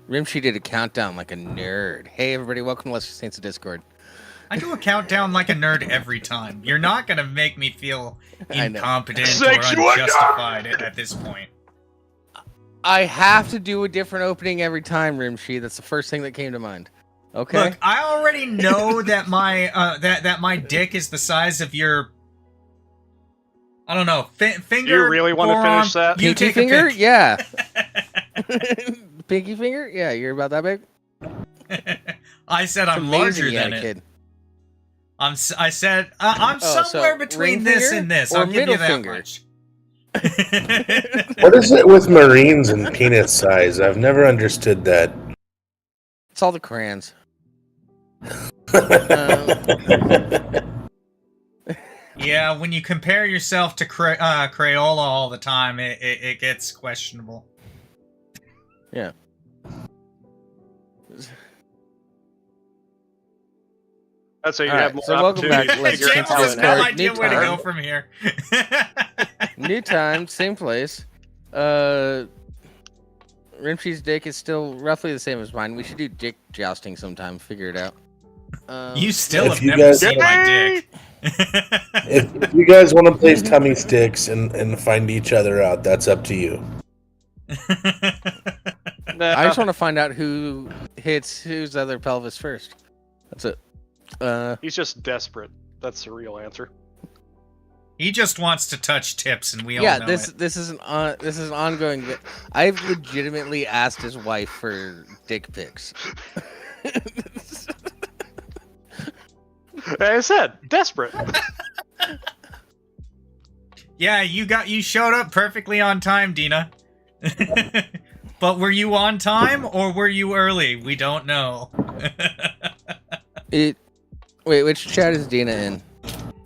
Rimshee did a countdown like a nerd. Hey everybody, welcome to Lesser Saints of Discord. I do a countdown like a nerd every time. You're not gonna make me feel incompetent or unjustified at this point. I have to do a different opening every time, Rimshee. That's the first thing that came to mind. Okay. Look, I already know that my that my dick is the size of your. I don't know, finger. You really want to finish that? You Pinky take finger? a pick. Yeah. Pinky finger? Yeah, you're about that big. I said It's I'm amazing larger you had than a it. kid. I said I'm so somewhere between ring this finger and this. or I'll give you middle that finger? much. What is it with Marines and penis size? I've never understood that. It's all the crayons. Yeah, when you compare yourself to Crayola all the time, it gets questionable. Yeah. That's how you All have right, more so welcome back. opportunity to Let's figure get out James to how has it no works. idea where to time. go from here. New time, same place. Rimshee's dick is still roughly the same as mine. We should do dick jousting sometime. Figure it out. You still If have you never guys- seen my dick. If you guys want to play tummy sticks and find each other out, that's up to you. I just want to find out who hits whose other pelvis first. That's it. He's just desperate. That's the real answer. He just wants to touch tips, and we all Yeah, know this it. this is an ongoing. I've legitimately asked his wife for dick pics. Like I said, desperate. Yeah, you showed up perfectly on time, Dina. But were you on time or were you early? We don't know. Wait, which chat is Dina in?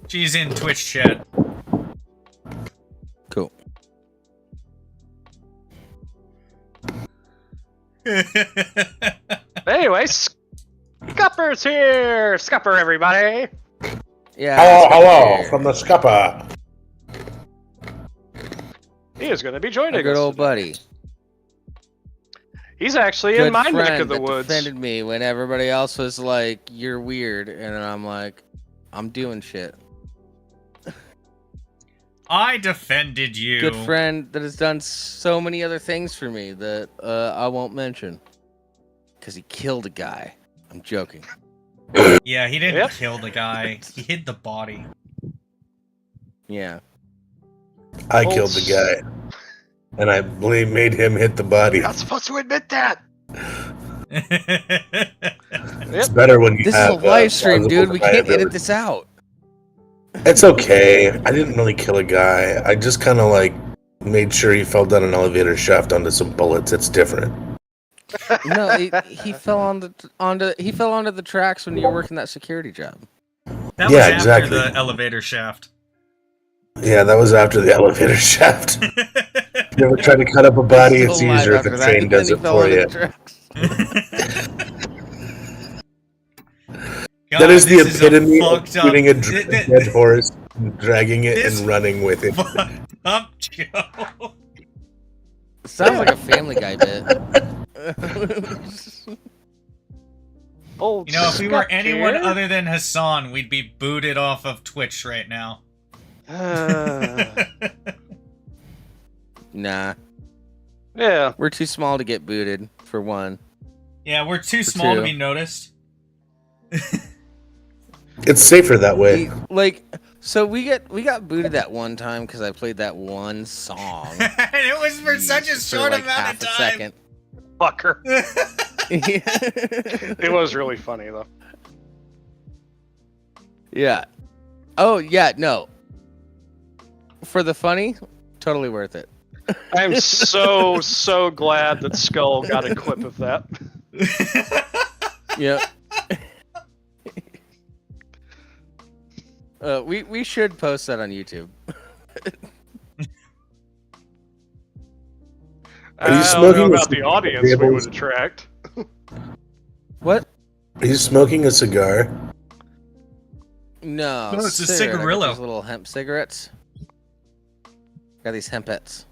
She's in Twitch chat. Cool. Anyway, Skupper's here! Skupper, everybody! Yeah. Hello, from the Skupper. He is going to be My joining good us old today. buddy. He's actually Good in my friend neck of the that woods. defended me when everybody else was like, "You're weird," and I'm like, "I'm doing shit." I defended you. Good friend that has done so many other things for me that I won't mention because he killed a guy. I'm joking. Yeah, he didn't Yep. kill the guy. He hid the body. Yeah. I killed the guy, and I made him hit the body. You're not supposed to admit that! It's better when you This is a have live stream, plausible dude. We can't edit deniability. this out. It's okay. I didn't really kill a guy. I just kind of like made sure he fell down an elevator shaft onto some bullets. It's different. No, he fell onto the tracks when you were working that security job. That Yeah, was after exactly. the elevator shaft. Yeah, that was after the elevator shaft. You ever try to cut up a body? Still It's alive easier if after the that, train and then does he it fell for onto you. the tracks. God, That is the this a epitome of fucked up- shooting a Th- th- dead horse, dragging it, This- and running with it. Fucked up Joe. Sounds like a Family Guy bit. Old You know, if we were Skupp anyone here. other than Hassan, we'd be booted off of Twitch right now. Nah, Yeah. we're too small to get booted, for one. Yeah, we're too For small to two. be noticed. It's safer that way. So we got booted that one time because I played that one song. And it was for such a for short like amount half of a time. second. Fucker. Yeah. It was really funny, though. Yeah. Oh yeah, no. For the funny, totally worth it. I'm so glad that Skull got a clip of that. Yep. We should post that on YouTube. Are you I don't know smoking about a the audience we Jables? would attract. What? Are you smoking a cigar? No. No, it's a cigarette. I got cigarillo. these little hemp cigarettes. Got these hempettes.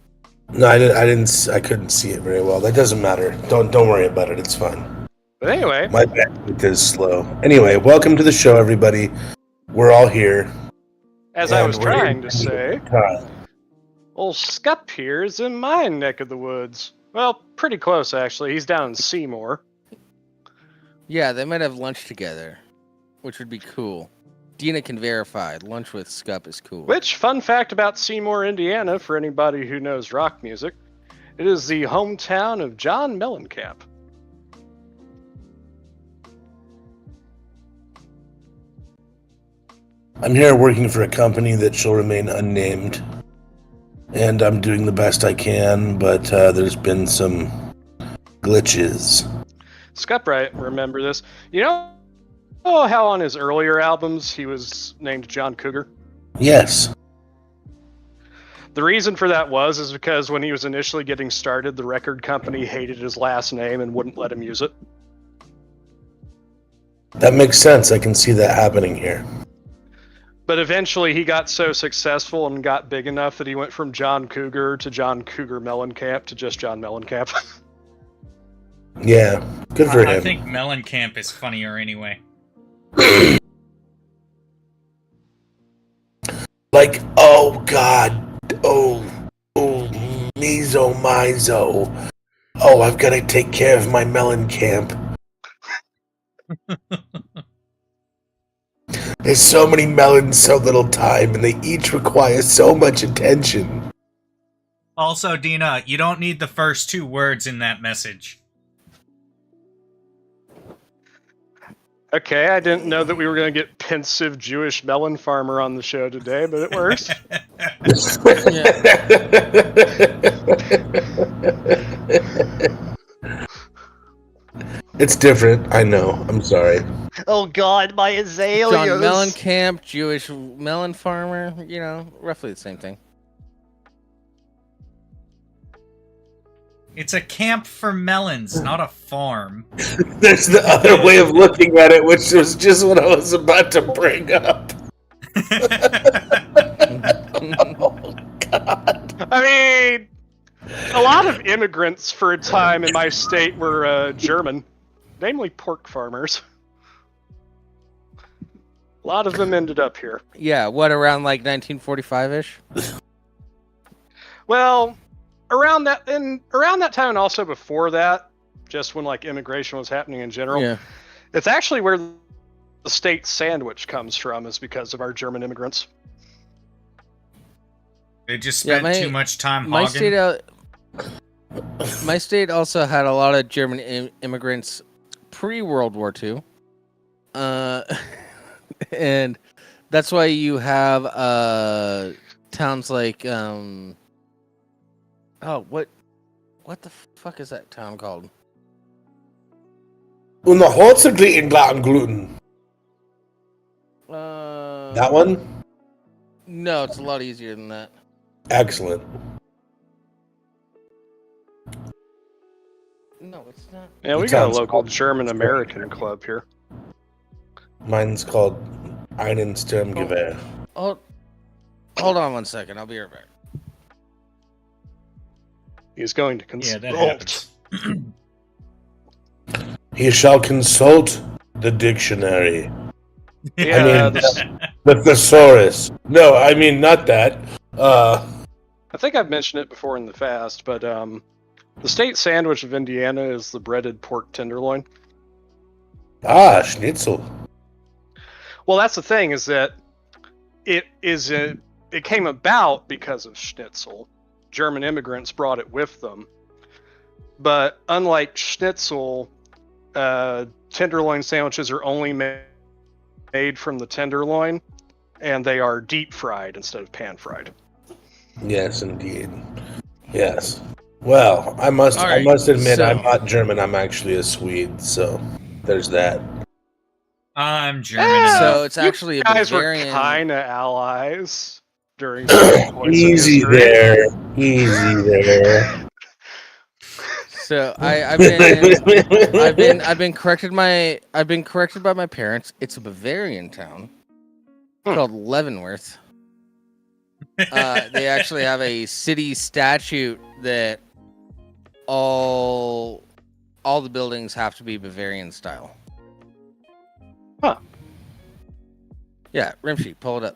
No, I didn't. I couldn't see it very well. That doesn't matter. Don't worry about it. It's fine. But anyway, My bandwidth is slow. Anyway, welcome to the show, everybody. We're all here. as I was and we're here trying to say, time. old Skupp here is in my neck of the woods. Well, pretty close, actually. He's down in Seymour. Yeah, they might have lunch together, which would be cool. Dina can verify. Lunch with Skupp is cool. Which, fun fact about Seymour, Indiana, for anybody who knows rock music, it is the hometown of John Mellencamp. I'm here working for a company that shall remain unnamed, and I'm doing the best I can, but there's been some glitches. Skupp, right? Remember this? You know how on his earlier albums he was named John Cougar? Yes. The reason for that is because when he was initially getting started, the record company hated his last name and wouldn't let him use it. That makes sense. I can see that happening here. But eventually he got so successful and got big enough that he went from John Cougar to John Cougar Mellencamp to just John Mellencamp. Yeah, good for him. I think Mellencamp is funnier anyway. Like, oh god, oh, mizo. Oh, I've got to take care of my melon camp. There's so many melons, so little time, and they each require so much attention. Also, Dina, you don't need the first two words in that message. Okay, I didn't know that we were going to get pensive Jewish melon farmer on the show today, but it works. It's different, I know. I'm sorry. Oh god, my azaleas! John Mellencamp, Jewish melon farmer, you know, roughly the same thing. It's a camp for melons, not a farm. There's the other way of looking at it, which was just what I was about to bring up. Oh, God. I mean, a lot of immigrants for a time in my state were German, namely pork farmers. A lot of them ended up here. Yeah, what, around like 1945-ish? Well, around that time and also before that, just when like immigration was happening in general. Yeah. It's actually where the state sandwich comes from, is because of our German immigrants. They just spent too much time My hogging. my state also had a lot of German immigrants pre-World War II. And that's why you have towns like what the fuck is that town called? Und the Holzer gluten. That one? No, it's a lot easier than that. Excellent. No, it's not. Yeah, we got a local German American club here. Mine's called Einen Sturmgewehr. Hold on one second. I'll be right back. He's going to Yeah, that consult. happens. He shall consult the dictionary. Yeah, The thesaurus. No, I mean, not that. I think I've mentioned it before in the past, but the state sandwich of Indiana is the breaded pork tenderloin. Schnitzel. Well, that's the thing, is that it came about because of schnitzel. German immigrants brought it with them. But unlike schnitzel, tenderloin sandwiches are only made from the tenderloin, and they are deep fried instead of pan fried. Yes, indeed. Yes. Well, I must admit, I'm not German. I'm actually a Swede, so there's that. I'm German enough. So it's actually a guys Bavarian. were kind of allies during certain points in Easy history. there. Easy there. So I've been corrected by my parents. It's a Bavarian town called Leavenworth. They actually have a city statute that all the buildings have to be Bavarian style. Huh. Yeah, Rimshee, pull it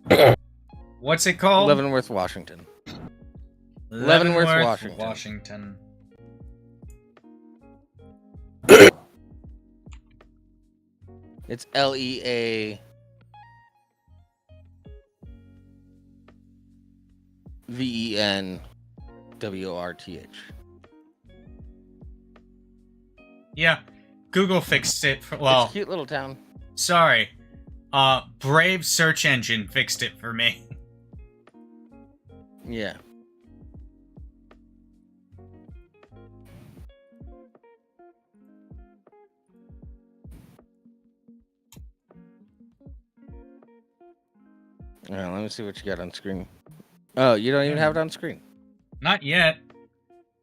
up. What's it called? Leavenworth, Washington. Leavenworth, Washington. It's LEAVENWRTH. Yeah, Google fixed it. It's Well, a cute little town. sorry. Brave search engine fixed it for me. Yeah. All right, let me see what you got on screen. Oh, you don't even have it on screen. Not yet.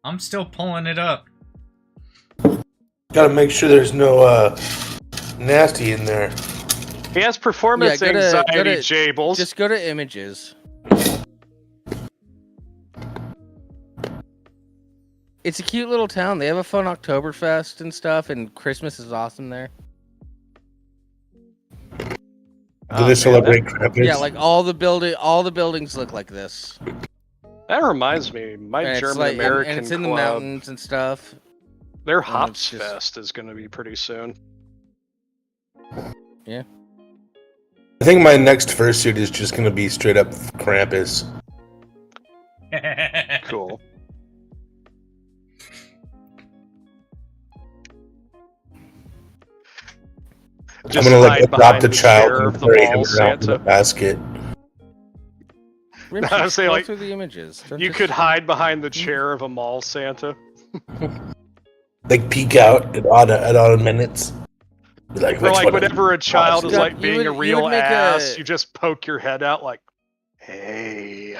I'm still pulling it up. Gotta make sure there's no nasty in there. He has performance Yeah, anxiety, go to- Jables. Just go to images. It's a cute little town. They have a fun Oktoberfest and stuff, and Christmas is awesome there. Do they celebrate Krampus? Yeah, like all the buildings look like this. That reminds me, my And it's German like- American and it's in the club, mountains and stuff. their and Hops it's just- Fest is going to be pretty soon. Yeah. I think my next fursuit is just gonna be straight up Krampus. Cool. I'm gonna like hide adopt behind a the child chair and of the carry him mall around in Santa. a basket. Rimshee, I was saying, scroll like, through the images. Don't You just- could hide behind the chair of a mall Santa. Like peek out at odd minutes. Be like, Or which like one? whenever a child is Scott, like you being would- a you real would make ass, a- you just poke your head out like, hey.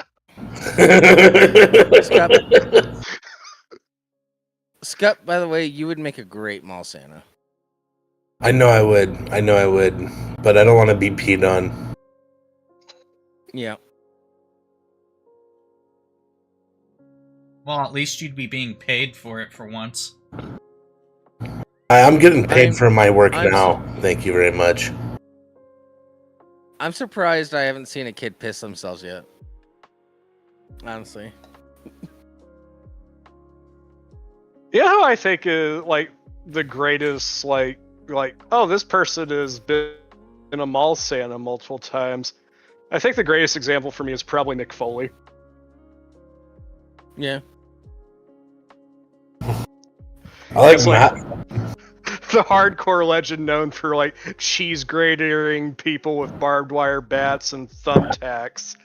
Skupp, by the way, you would make a great mall Santa. I know I would, but I don't want to be peed on. Yeah. Well, at least you'd be being paid for it for once. I'm getting paid I'm- for my work I'm now. Thank you very much. I'm surprised I haven't seen a kid piss themselves yet. Honestly. You know how I think like the greatest like oh, this person has been in a mall Santa multiple times. I think the greatest example for me is probably Nick Foley. Yeah. I like It's like- Matt. The hardcore legend known for like cheese gratering people with barbed wire bats and thumbtacks.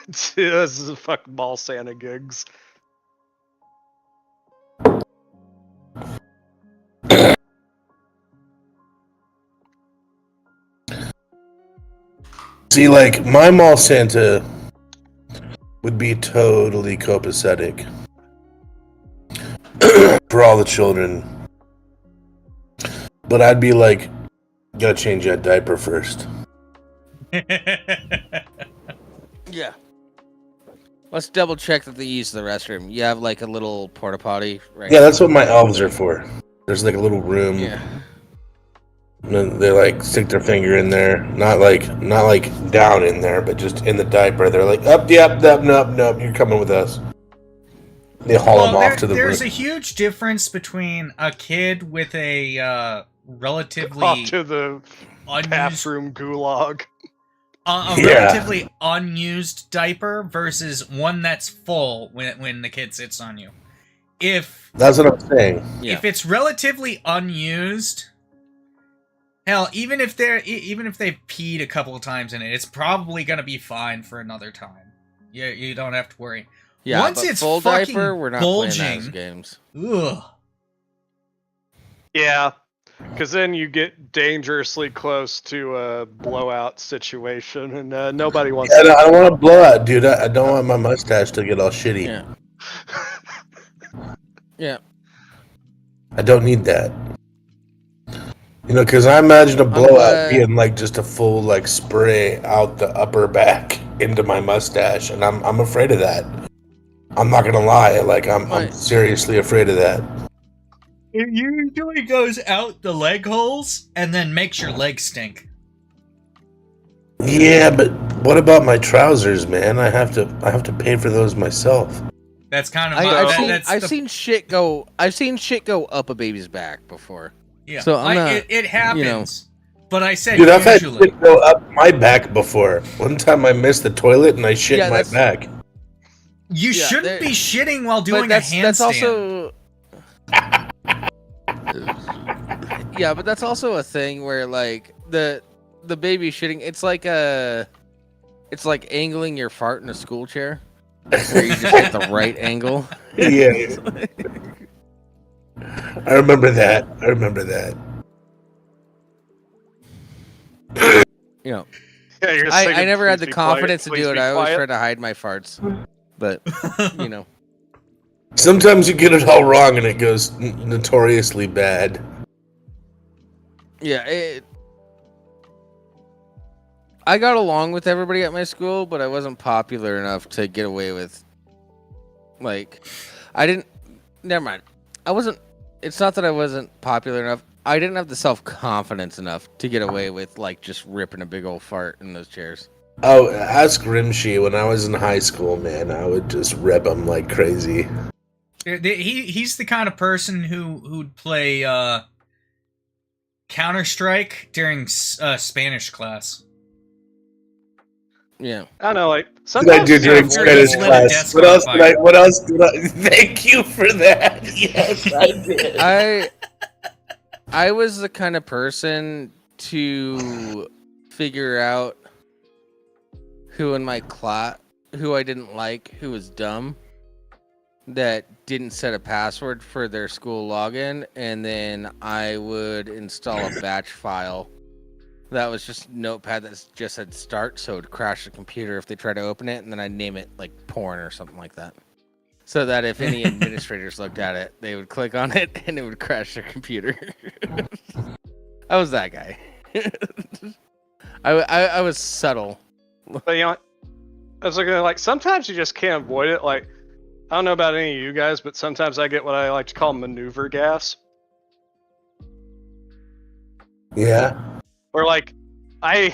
This is fucking mall Santa gigs. See, like my mall Santa would be totally copacetic for all the children, but I'd be like, gotta change that diaper first. Yeah. Let's double check that they use the restroom. You have like a little porta potty, right? Yeah, that's what my elves are for. There's like a little room. Yeah. And then they like stick their finger in there, not like down in there, but just in the diaper. They're like, up, yep, nope, you're coming with us. They haul them off to the there's room. a huge difference between a kid with a relatively Off to the unused, bathroom gulag. a Yeah. relatively unused diaper versus one that's full when the kid sits on you. If That's what I'm saying. Yeah. if it's relatively unused, hell, even if they've peed a couple of times in it, it's probably gonna be fine for another time. You don't have to worry. Yeah, Once but it's full fucking diaper, we're not bulging. playing those games. Ugh. Yeah, because then you get dangerously close to a blowout situation, and nobody wants I to. don't want to blow out, dude. I don't want my mustache to get all shitty. Yeah. Yeah. I don't need that. You know, because I imagine a blowout glad- being like just a full like spray out the upper back. into my mustache, and I'm afraid of that. I'm not gonna lie, like I'm seriously afraid of that. It usually goes out the leg holes and then makes your legs stink. Yeah, but what about my trousers, man? I have to pay for those myself. That's kind of I've seen shit go up a baby's back before. Yeah, so it happens. But I said dude, I've had usually. shit go up my back before. One time I missed the toilet and I shit my back. You shouldn't be shitting while doing a handstand. That's also. Yeah, but that's also a thing where like the baby shitting. It's like angling your fart in a school chair, where you just get the right angle. Yeah. I remember that. You know, Yeah, I never had the confidence to do it. I always tried tried to hide my farts, but you know. Sometimes you get it all wrong and it goes notoriously bad. Yeah, I got along with everybody at my school, but I wasn't popular enough to get away with. Like, never mind. It's not that I wasn't popular enough. I didn't have the self-confidence enough to get away with, like, just ripping a big old fart in those chairs. Oh, ask Rimshee. When I was in high school, man, I would just rip them like crazy. He's the kind of person who'd play Counter-Strike during Spanish class. Yeah. I don't know, like sometimes I do during Spanish class. What else did I? Thank you for that. Yes, I did. I was the kind of person to figure out who in my class, who I didn't like, who was dumb, that didn't set a password for their school login, and then I would install a batch file that was just Notepad that just said start, so it would crash the computer if they tried to open it, and then I'd name it like porn or something like that. So that if any administrators looked at it, they would click on it and it would crash their computer. I was that guy. I was subtle. But you know, I was looking at, like, sometimes you just can't avoid it. Like, I don't know about any of you guys, but sometimes I get what I like to call maneuver gas. Yeah. Or like, I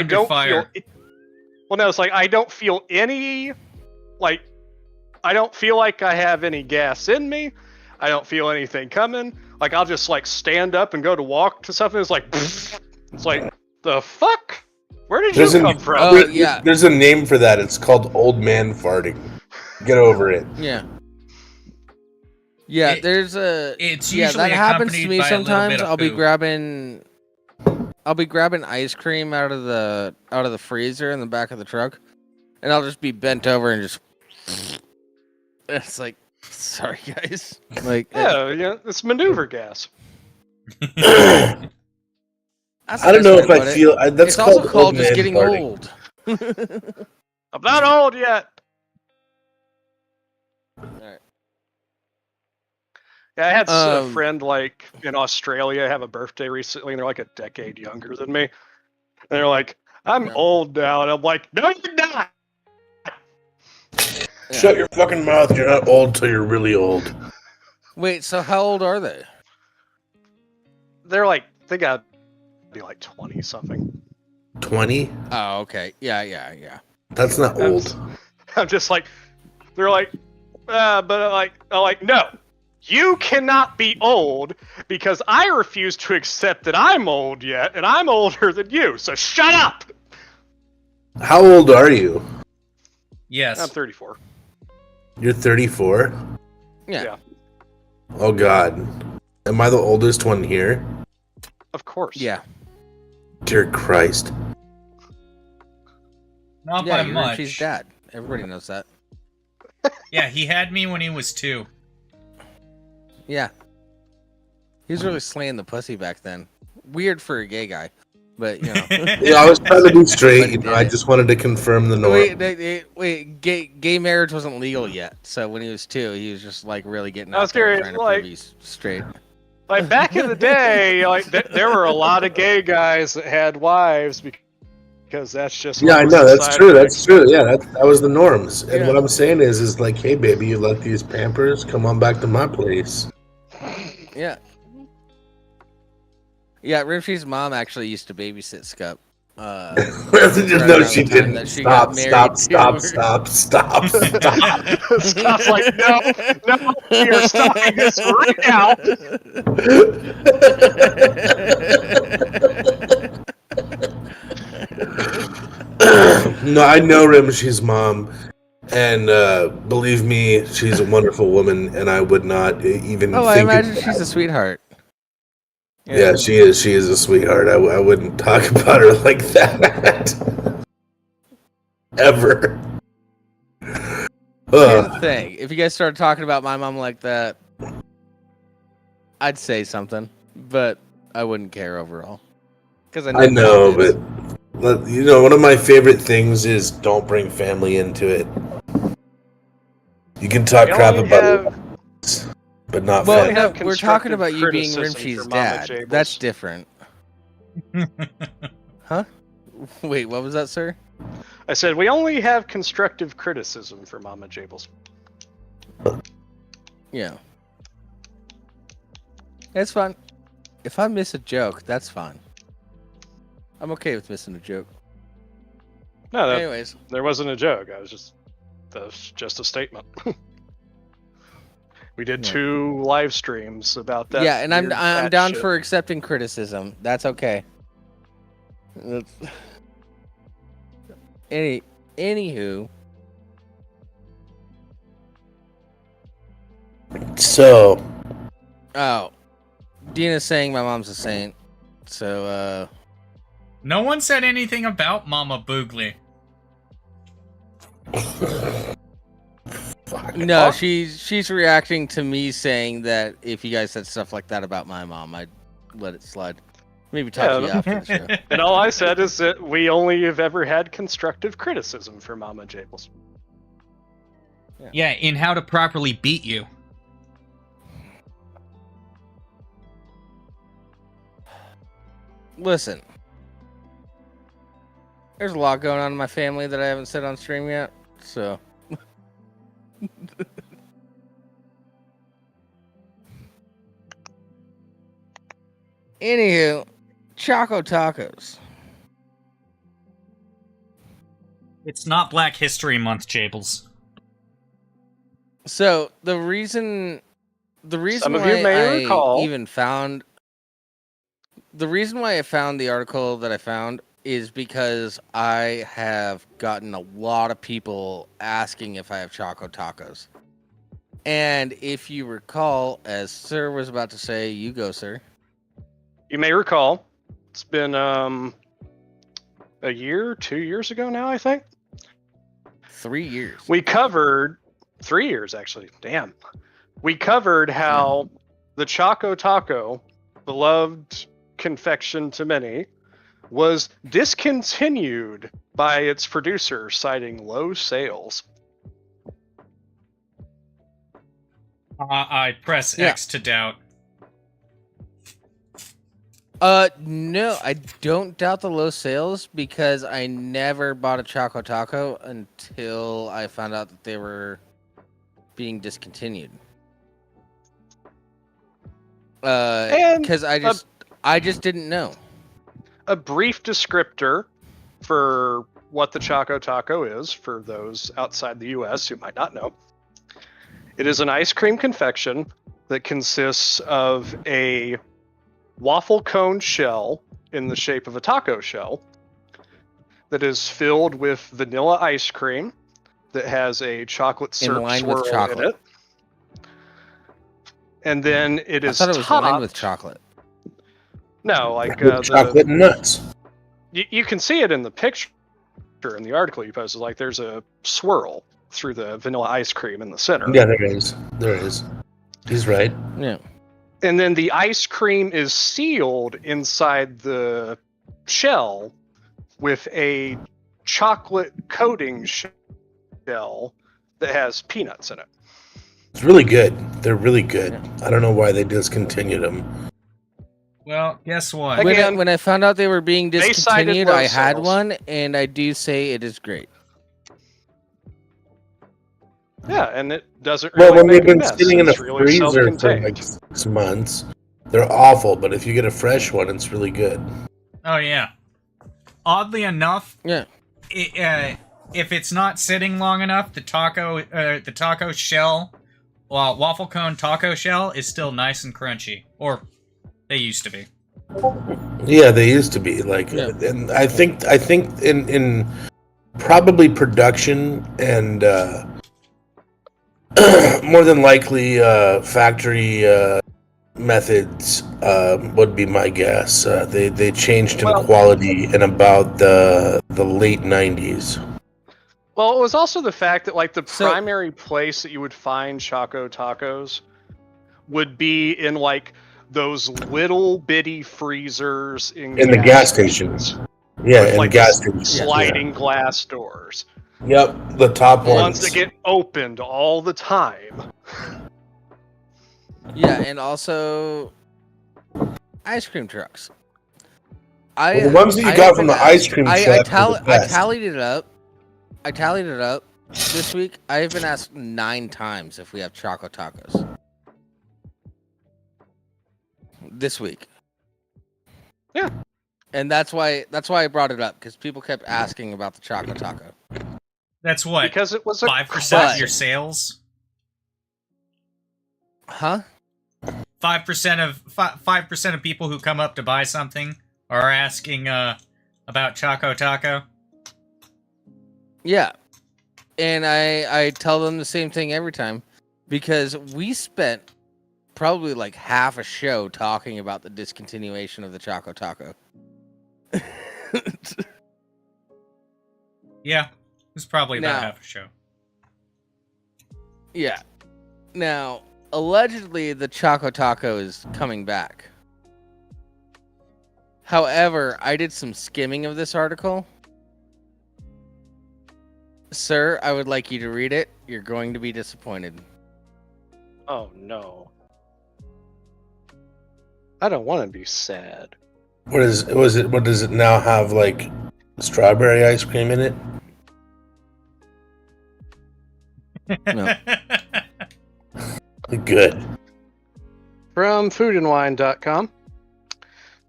don't feel. Well, no, it's like I don't feel any, like, I don't feel like I have any gas in me. I don't feel anything coming. Like, I'll just like stand up and go to walk to something. It's like, it's like, the fuck? Where did you come from? Oh, yeah. There's a name for that. It's called old man farting. Get over it. Yeah. Yeah, it's usually that happens to me accompanied by a little sometimes. bit of I'll be grabbing ice cream out of the freezer in the back of the truck, and I'll just be bent over and just. It's like, sorry guys. Like, yeah, it's maneuver gas. I don't know if I feel. That's it's also called just getting old. I'm not old yet. Alright. Yeah, I had a friend like in Australia have a birthday recently, and they're like a decade younger than me. And they're like, "I'm old now," and I'm like, "No, you're not." Shut your fucking mouth. You're not old till you're really old. Wait, so how old are they? They're like, they gotta be like 20 something. 20? Oh, okay. Yeah. That's not old. I'm just like, they're like, but I'm like, no, you cannot be old because I refuse to accept that I'm old yet, and I'm older than you. So shut up. How old are you? Yes, I'm 34. You're 34? Yeah. Oh God, am I the oldest one here? Of course. Yeah. Dear Christ. not by You're much. Rimshee's dad. Everybody knows that. Yeah, he had me when he was 2. Yeah. He was really slaying the pussy back then. Weird for a gay guy, but you know. Yeah, I was trying to be straight. You know, I just wanted to confirm the norm. Wait, gay marriage wasn't legal yet. So when he was 2, he was just like really getting I was out there curious, trying to like- prove he's straight. Like back in the day, like there were a lot of gay guys that had wives because that's just Yeah, what I the know. That's society true. That's true. expects. Yeah, that was the norms. And Yeah. what I'm saying is like, hey, baby, you like these Pampers? Come on back to my place. Yeah. Yeah, Rimshee's mom actually used to babysit Skupp. Just Right no, around she the time didn't. that she got married Stop. to Scott's like, no, we are stopping this right now. No, I know Rimshee's mom, and believe me, she's a wonderful woman, and I would not even Oh, I think. imagine she's a sweetheart. Yeah, she is. She is a sweetheart. I wouldn't talk about her like that ever. Here's Ugh. the thing: if you guys started talking about my mom like that, I'd say something, but I wouldn't care overall. Because I know, but one of my favorite things is don't bring family into it. You can talk We crap only about have- it, but not well, we family. have no, we're talking constructive about you being criticism Rimshee's for Mama dad. Jables. That's different. Huh? Wait, what was that, sir? I said we only have constructive criticism for Mama Jables. Yeah. It's fine. If I miss a joke, that's fine. I'm okay with missing a joke. No, Anyways, there wasn't a joke. That was just a statement. We did Yeah. 2 live streams about that. yeah, and I'm weird I'm fat down shit. for accepting criticism. That's okay. Anywho, So, oh, Dina's saying my mom's a saint. So, No one said anything about Mama Boogly. no, she's reacting to me saying that if you guys said stuff like that about my mom, I'd let it slide. Maybe talk to you after the show. And all I said is that we only have ever had constructive criticism for Mama Jables. Yeah, in how to properly beat you. Listen, there's a lot going on in my family that I haven't said on stream yet, so. Anywho, Choco Tacos. It's not Black History Month, Jables. So the reason Some of why you may I recall. even found the reason why I found the article that I found is because I have gotten a lot of people asking if I have Choco Tacos. And if you recall, as Sir was about to say, you go, Sir. You may recall, it's been a year, 2 years ago now, I think. 3 years. We covered 3 years actually. Damn. We covered how the Choco Taco, beloved confection to many, was discontinued by its producer, citing low sales. I press Yeah. X to doubt. No, I don't doubt the low sales because I never bought a Choco Taco until I found out that they were being discontinued. And Because I just didn't know. a brief descriptor for what the Choco Taco is for those outside the US who might not know. It is an ice cream confection that consists of a waffle cone shell in the shape of a taco shell that is filled with vanilla ice cream that has a chocolate syrup lined with swirl in chocolate. it. And then it is I thought it was topped. lined with chocolate. No, like chocolate and nuts. you can see it in the picture in the article you posted. Like there's a swirl through the vanilla ice cream in the center. Yeah, there is. There is. He's right. Yeah. And then the ice cream is sealed inside the shell with a chocolate coating shell that has peanuts in it. It's really good. They're really good. I don't know why they discontinued them. Well, guess what? Again, When I found out they were being they cited discontinued, low I had sales. one, and I do say it is great. Yeah, and it doesn't Well, really when make they've been a mess. sitting in a It's really freezer for self-contained. like 6 months, they're awful. But if you get a fresh one, it's really good. Oh yeah. Oddly enough, Yeah. if it's not sitting long enough, the taco shell, well, waffle cone taco shell is still nice and crunchy, or they used to be. Yeah, they used to be like, Yeah. and I think in probably production and more than likely factory methods would be my guess. They changed in Well- quality in about the late 90s. Well, it was also the fact that like the So- primary place that you would find Choco Tacos would be in like those little bitty freezers in In the gas stations. Yeah, with and like gas the stations. sliding glass doors. Yep, the top The ones. ones that get opened all the time. Yeah, and also ice cream trucks. Well, the ones that you got from the ice cream truck were the I best. tallied it up. This week, I have been asked 9 times if we have Choco Tacos. This week. Yeah. And that's why I brought it up, because people kept asking about the Choco Taco. That's what, Because it was a 5% of classic. your sales? Huh? 5% of people who come up to buy something are asking about Choco Taco. Yeah. And I tell them the same thing every time, because we spent probably like half a show talking about the discontinuation of the Choco Taco. Yeah, it's probably about Now- half a show. Yeah. Now, allegedly, the Choco Taco is coming back. However, I did some skimming of this article. Sir, I would like you to read it. You're going to be disappointed. Oh no. I don't want to be sad. What does it now have, like strawberry ice cream in it? No. Good. From foodandwine.com.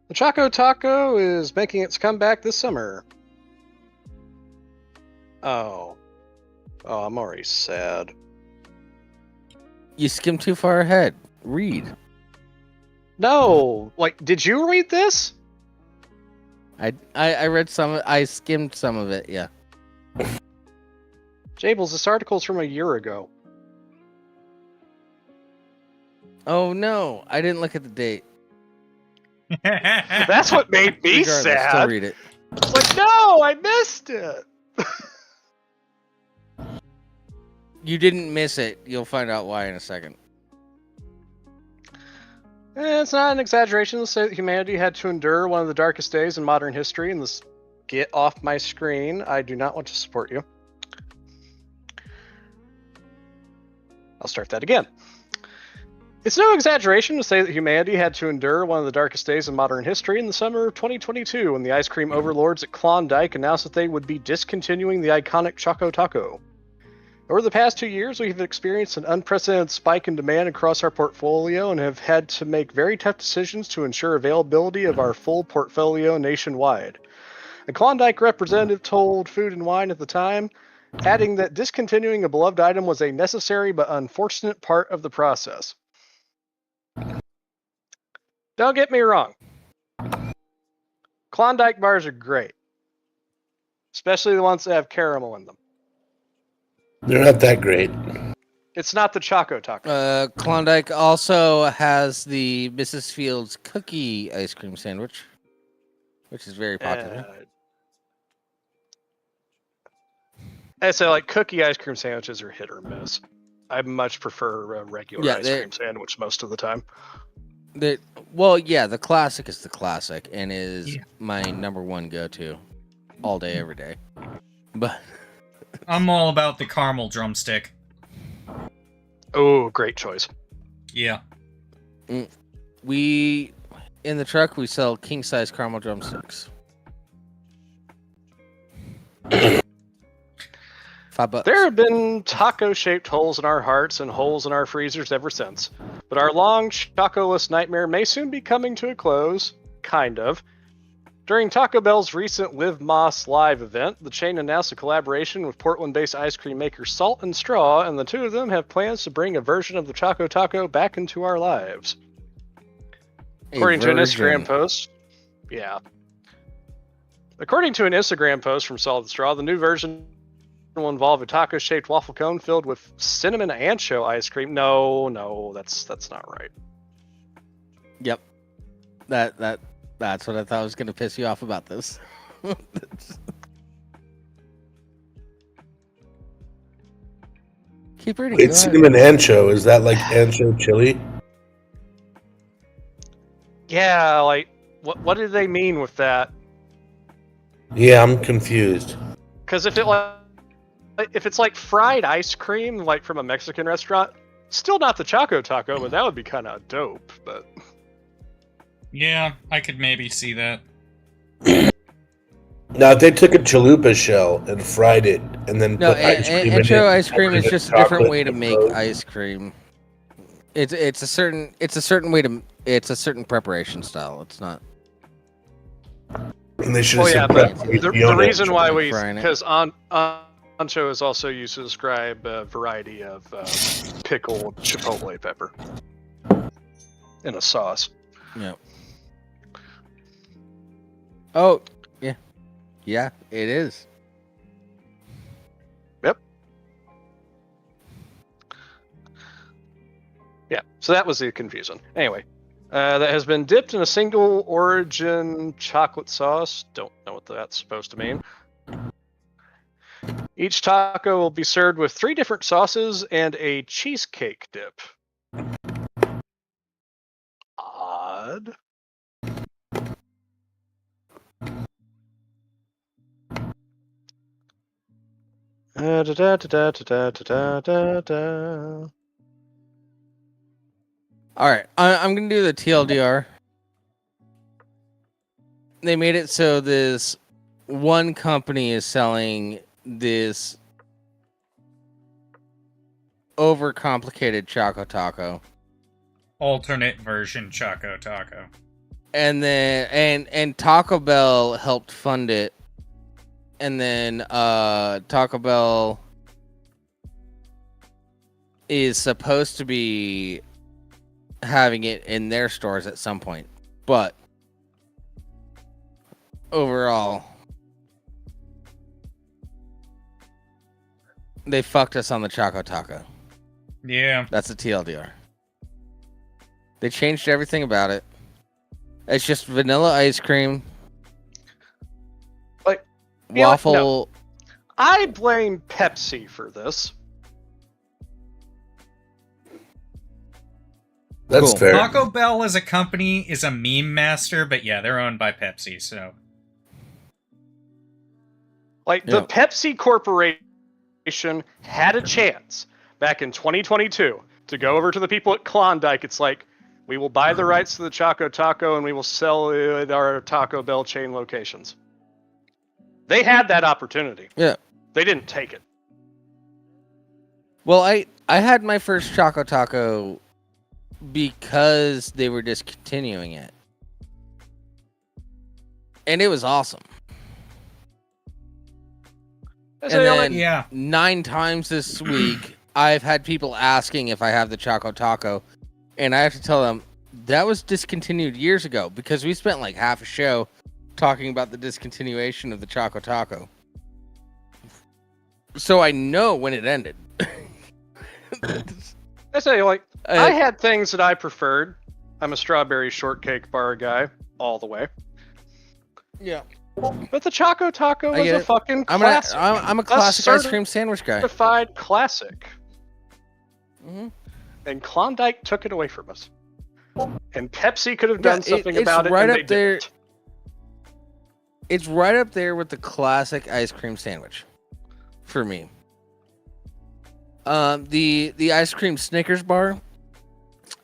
The Choco Taco is making its comeback this summer. Oh, I'm already sad. You skimmed too far ahead. Read. No, like, did you read this? I read some. I skimmed some of it. Yeah. Jables, this article's from a year ago. Oh no, I didn't look at the date. That's what made me Regardless, still sad. read it. It's like, no, I missed it. You didn't miss it. You'll find out why in a second. It's not an exaggeration to say that humanity had to endure one of the darkest days in modern history. And this, get off my screen. I do not want to support you. I'll start that again. It's no exaggeration to say that humanity had to endure one of the darkest days in modern history in the summer of 2022 when the ice cream overlords at Klondike announced that they would be discontinuing the iconic Choco Taco. Over the past 2 years, we have experienced an unprecedented spike in demand across our portfolio and have had to make very tough decisions to ensure availability of our full portfolio nationwide. A Klondike representative told Food and Wine at the time, adding that discontinuing a beloved item was a necessary but unfortunate part of the process. Don't get me wrong. Klondike bars are great. Especially the ones that have caramel in them. They're not that great. It's not the Choco Taco. Klondike also has the Mrs. Fields cookie ice cream sandwich, which is very popular. I'd say like cookie ice cream sandwiches are hit or miss. I much prefer a regular Yeah, ice cream sandwich most of the time. Well, yeah, the classic is the classic and is my number one go-to all day, every day. But I'm all about the caramel drumstick. Oh, great choice. Yeah. we in the truck we sell king size caramel drumsticks. $5. There have been taco-shaped holes in our hearts and holes in our freezers ever since. But our long, chocolate nightmare may soon be coming to a close. Kind of. During Taco Bell's recent Live Moss live event, the chain announced a collaboration with Portland-based ice cream maker Salt and Straw, and the two of them have plans to bring a version of the Choco Taco back into our lives. According to an Instagram post, According to an Instagram post from Salt and Straw, the new version will involve a taco-shaped waffle cone filled with cinnamon ancho ice cream. No, that's not right. Yep. That's what I thought was going to piss you off about this. Keep reading. Wait, cinnamon ancho, is that like ancho chili? Yeah, like what do they mean with that? Yeah, I'm confused. Because if it's like fried ice cream, like from a Mexican restaurant, still not the Choco Taco, but that would be kind of dope. But Yeah, I could maybe see that. Now, if they took a chalupa shell and fried it, and then No, put ice cream in it, ancho ice cream is just a different way to make chocolate, ice cream. It's a certain way to. It's a certain preparation style. It's not. and they should oh have yeah, said but prep the beyond reason ancho. why we Frying it. because ancho is also used to describe a variety of pickled chipotle pepper in a sauce. Yeah. Oh, yeah. Yeah, it is. Yep. Yeah, so that was the confusion. Anyway, that has been dipped in a single origin chocolate sauce. Don't know what that's supposed to mean. Each taco will be served with 3 different sauces and a cheesecake dip. Odd. Da, da, da, da, da, da, da, da. All right, I'm gonna do the TLDR. They made it so this one company is selling this overcomplicated Choco Taco, Alternate version Choco Taco. and then and Taco Bell helped fund it, and then Taco Bell is supposed to be having it in their stores at some point, but overall they fucked us on the Choco Taco. Yeah. That's a TLDR. They changed everything about it. It's just vanilla ice cream, Like, you know what? waffle. No. I blame Pepsi for this. That's Cool. fair. Taco Bell as a company is a meme master, but yeah, they're owned by Pepsi, so. Like, Yeah. the Pepsi Corporation had a chance back in 2022 to go over to the people at Klondike. It's like, we will buy the rights to the Choco Taco and we will sell it at our Taco Bell chain locations. They had that opportunity. Yeah. They didn't take it. Well, I had my first Choco Taco because they were discontinuing it, and it was awesome. And then Yeah. 9 times this week, I've had people asking if I have the Choco Taco, and I have to tell them that was discontinued years ago because we spent like half a show talking about the discontinuation of the Choco Taco. So I know when it ended. I say, like, I had things that I preferred. I'm a strawberry shortcake bar guy all the way. Yeah. But the Choco Taco was a fucking classic. I'm a classic ice cream sandwich guy. Certified classic. Mm-hmm. And Klondike took it away from us. And Pepsi could have done something it's about it, right and up they there. didn't. It's right up there with the classic ice cream sandwich, for me. The ice cream Snickers bar,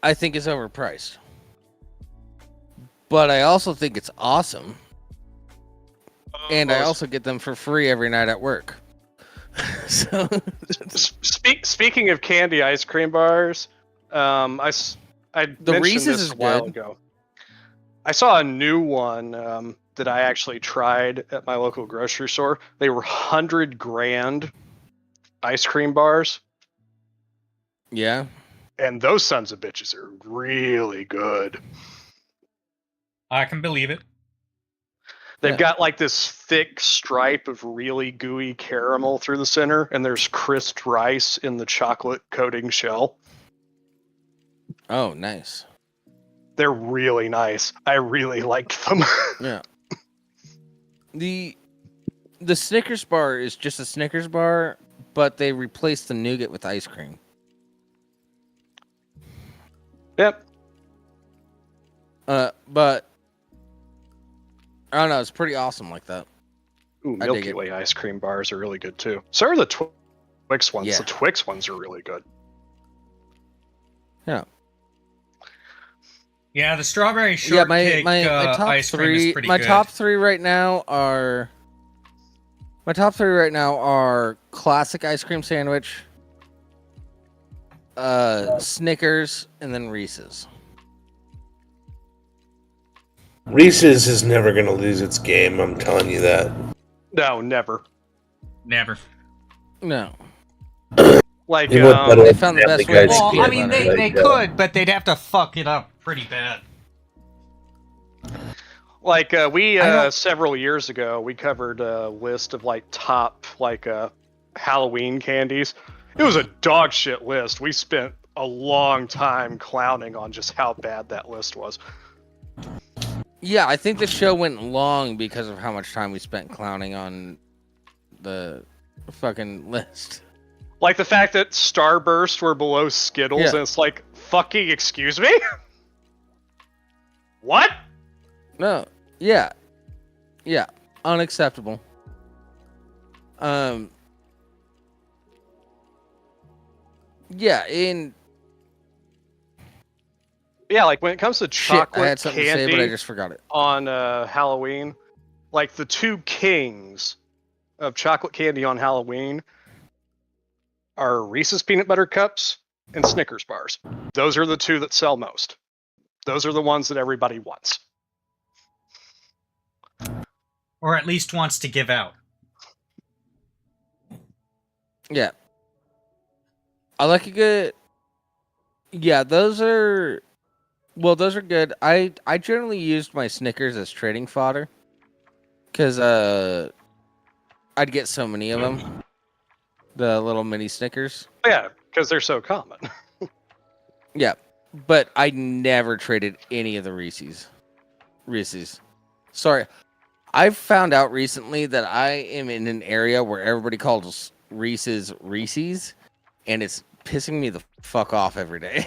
I think, is overpriced. but I also think it's awesome. And I Oh, also get them for free every night at work. So speaking of candy ice cream bars, I The mentioned Reese's this is a while good. ago. I saw a new one that I actually tried at my local grocery store. They were 100 grand ice cream bars, yeah. and those sons of bitches are really good. I can believe it. They've Yeah. got like this thick stripe of really gooey caramel through the center, and there's crisped rice in the chocolate coating shell. Oh, nice. They're really nice. I really liked them. Yeah. The Snickers bar is just a Snickers bar, but they replaced the nougat with ice cream. Yep. But I don't know, it's pretty awesome like that. Ooh, I dig Milky it. Way ice cream bars are really good too. So are the Twix ones. Yeah. The Twix ones are really good. Yeah. Yeah, the strawberry Yeah, shortcake my top ice cream is three. pretty My good. top three right now are. My top three right now are classic ice cream sandwich, Snickers, and then Reese's. Reese's is never going to lose its game. I'm telling you that. No, never. Never. No. Like, You want better They found the Family best way to Guy make Well, peanut I mean, butter. they could, but they'd have to fuck it up pretty bad. we I don't- several years ago we covered a list of like top Halloween candies. It was a dog shit list. We spent a long time clowning on just how bad that list was. Yeah, I think the show went long because of how much time we spent clowning on the fucking list. Like the fact that Starburst were below Skittles, Yeah. and it's like, fucking excuse me? What? No. Yeah. Yeah. Unacceptable. Yeah, in Yeah, like when it comes to shit, chocolate I had something candy to say, but I just forgot it. on Halloween, like the two kings of chocolate candy on Halloween are Reese's peanut butter cups and Snickers bars. Those are the two that sell most. Those are the ones that everybody wants. Or at least wants to give out. Yeah. I like a good. Yeah, those are. Well, those are good. I generally used my Snickers as trading fodder, because I'd get so many of them. The little mini Snickers. Yeah, because they're so common. Yeah, but I never traded any of the Reese's. Sorry. I've found out recently that I am in an area where everybody calls Reese's, and it's pissing me the fuck off every day.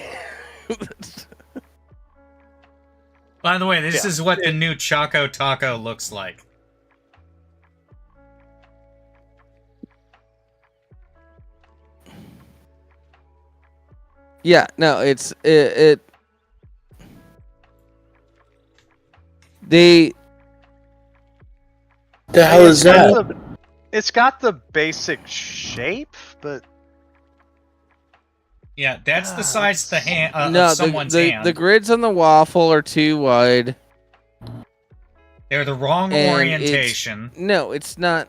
By the way, this Yeah. is what the new Choco Taco looks like. Yeah, no, it they The hell is that? It's got the basic shape, but Yeah, that's the size of the hand no of someone's the hand. grids on the waffle are too wide. They're the wrong And orientation. No, it's not.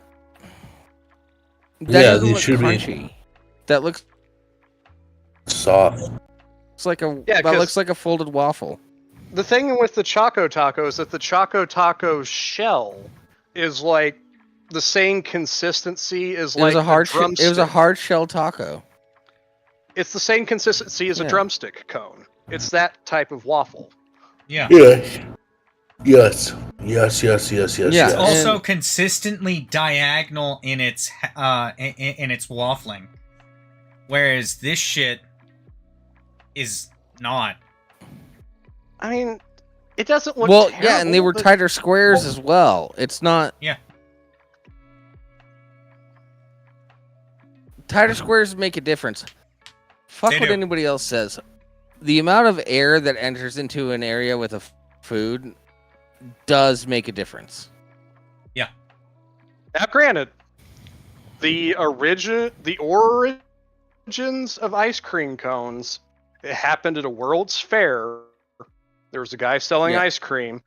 That Yeah, doesn't they look should be. crunchy. That looks Soft. like a Yeah, that 'cause- looks like a folded waffle. the thing with the Choco Taco is that the Choco Taco shell is like the same consistency as It was like a hard drumstick. it was a hard shell taco. It's the same consistency as a Yeah. drumstick cone. It's that type of waffle. Yeah. Yes. Yes. Yes. Yeah. Yes. Also And- consistently diagonal in its in its waffling, whereas this shit is not. I mean, it doesn't look Well, terrible, yeah, and they were but- tighter squares as well. It's not. Yeah. Tighter squares make a difference. Fuck They what do. anybody else says. The amount of air that enters into an area with a food does make a difference. Now, granted, the origins of ice cream cones, it happened at a World's Fair. There was a guy selling ice cream,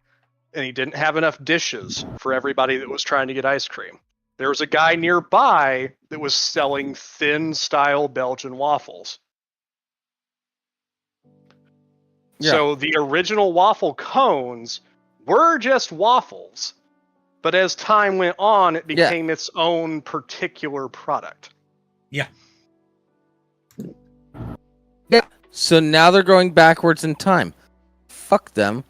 and he didn't have enough dishes for everybody that was trying to get ice cream. There was a guy nearby that was selling thin-style Belgian waffles. Yeah. So the original waffle cones were just waffles, but as time went on, it became its own particular product. Yeah. Yeah. So now they're going backwards in time. Fuck them.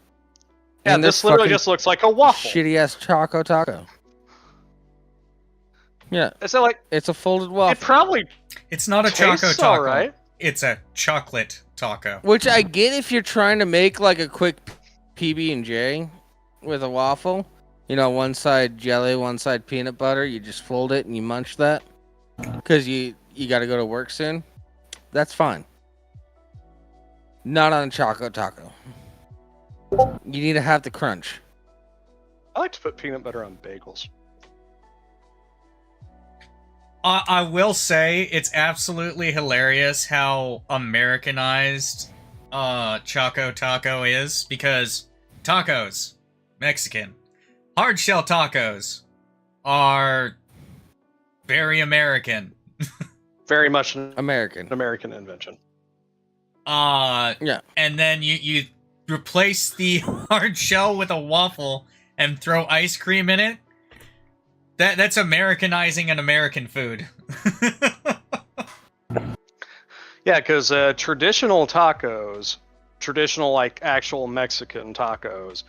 Yeah, And their this literally fucking just looks like a waffle. shitty ass Choco Taco. Yeah, Is that like it's a folded it waffle. probably It's not a tastes Choco Taco. alright. It's a chocolate taco. Which I get if you're trying to make like a quick PB&J with a waffle. You know, one side jelly, one side peanut butter. You just fold it and you munch that. Because you got to go to work soon. That's fine. Not on a Choco Taco. You need to have the crunch. I like to put peanut butter on bagels. I will say it's absolutely hilarious how Americanized Choco Taco is, because tacos, Mexican. Hard shell tacos are very American. Very much an American. American invention. Yeah. And then you replace the hard shell with a waffle and throw ice cream in it. That's Americanizing an American food. Yeah, because traditional tacos, traditional like actual Mexican tacos,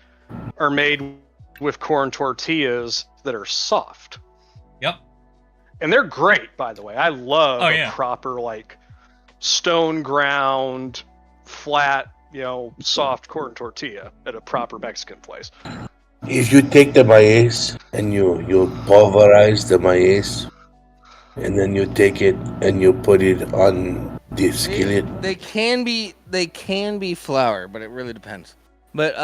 are made with corn tortillas that are soft. Yep. And they're great, by the way. I love yeah. a proper like stone ground, flat, soft corn tortilla at a proper Mexican place. If you take the maize and you pulverize the maize, and then you take it and you put it on the skillet. They can be flour, but it really depends. But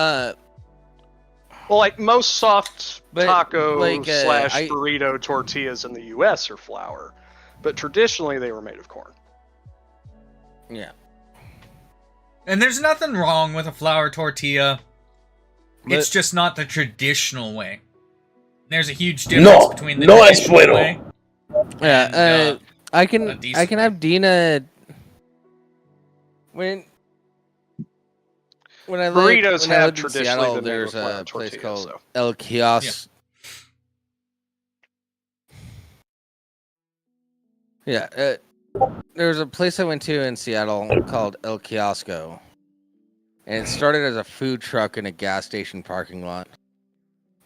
Well, like most soft But, taco like, slash burrito tortillas in the U.S. are flour, but traditionally they were made of corn. yeah. And there's nothing wrong with a flour tortilla. It's But- just not the traditional way. There's a huge difference between the no es traditional bueno. way. Yeah, And, I a can decent have Dina when I lived, Burritos when I have lived in traditionally Seattle, been made there's with flour a place tortillas, called so. El Kios. Yeah, there was a place I went to in Seattle called El Kiosco, and it started as a food truck in a gas station parking lot,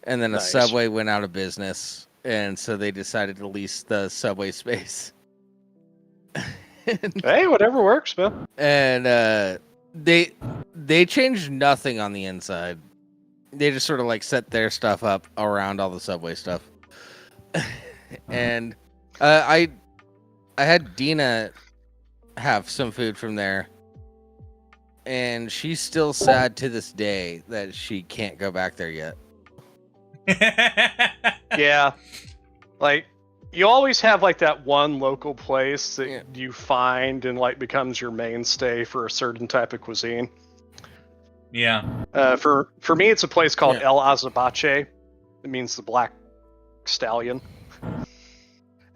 and then a Nice. Subway went out of business, and so they decided to lease the Subway space. Hey, whatever works, man. And they changed nothing on the inside. They just sort of like set their stuff up around all the Subway stuff. And I had Dina have some food from there, and she's still sad to this day that she can't go back there yet. Yeah. Like, you always have like that one local place that you find and like becomes your mainstay for a certain type of cuisine. Yeah. For me, it's a place called Yeah. El Azabache. It means the black stallion.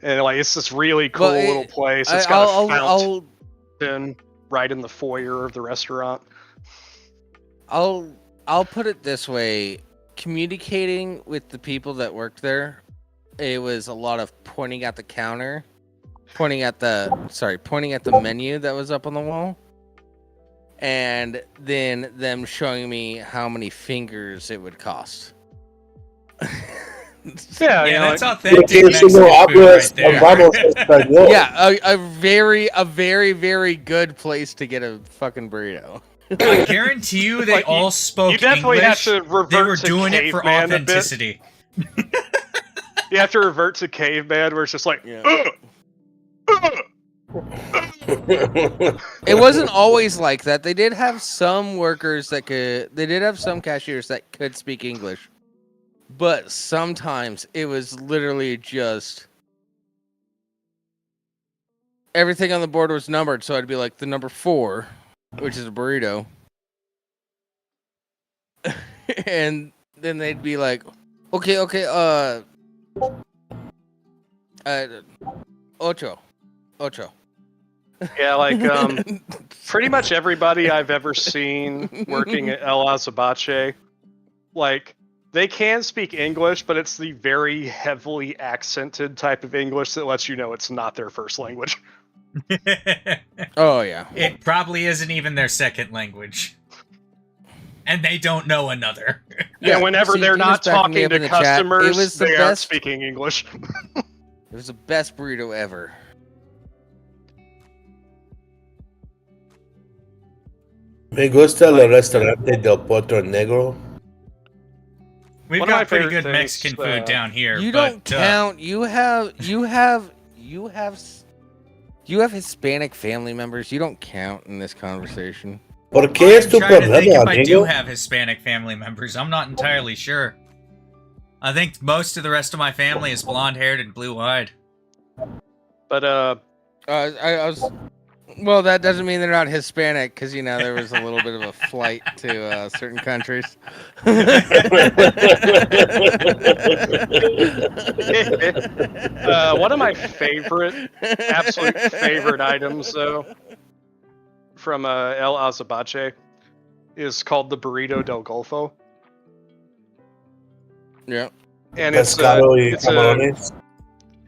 And like it's this really cool Well, little place. It's got a I'll fountain right in the foyer of the restaurant. I'll put it this way: communicating with the people that worked there, it was a lot of pointing at the counter, pointing at the menu that was up on the wall, and then them showing me how many fingers it would cost. Yeah, Yeah, that's like, authentic Mexican food right there. Yeah, a very, very good place to get a fucking burrito. I guarantee you they Like, all spoke you definitely English. have to revert They were to doing it for caveman a bit. authenticity. You have to revert to caveman where it's just like, Yeah. It wasn't always like that. They did have some workers that could. They did have some cashiers that could speak English, but sometimes it was literally just everything on the board was numbered. So I'd be like the number 4, which is a burrito, and then they'd be like, okay, ocho. Yeah, like pretty much everybody I've ever seen working at El Azabache, like they can speak English, but it's the very heavily accented type of English that lets you know it's not their first language. Oh yeah. It probably isn't even their second language. And they don't know another. Yeah, whenever see, they're he not was backing me talking up in to the chat. customers, It was the they aren't best. speaking English. It was the best burrito ever. Me gusta el restaurante del Potro Negro. We've One of my got pretty favorite good things, Mexican food down here. You but, don't count. You have Hispanic family members. You don't count in this conversation. ¿Por qué es tu I'm trying to think problema, if I do amigo? have Hispanic family members. I'm not entirely sure. I think most of the rest of my family is blonde-haired and blue-eyed. But I was. Well, that doesn't mean they're not Hispanic, because there was a little bit of a flight to certain countries. one of my absolute favorite items, though, from El Azabache is called the Burrito del Golfo. Yeah. And Pescado y it's camarones.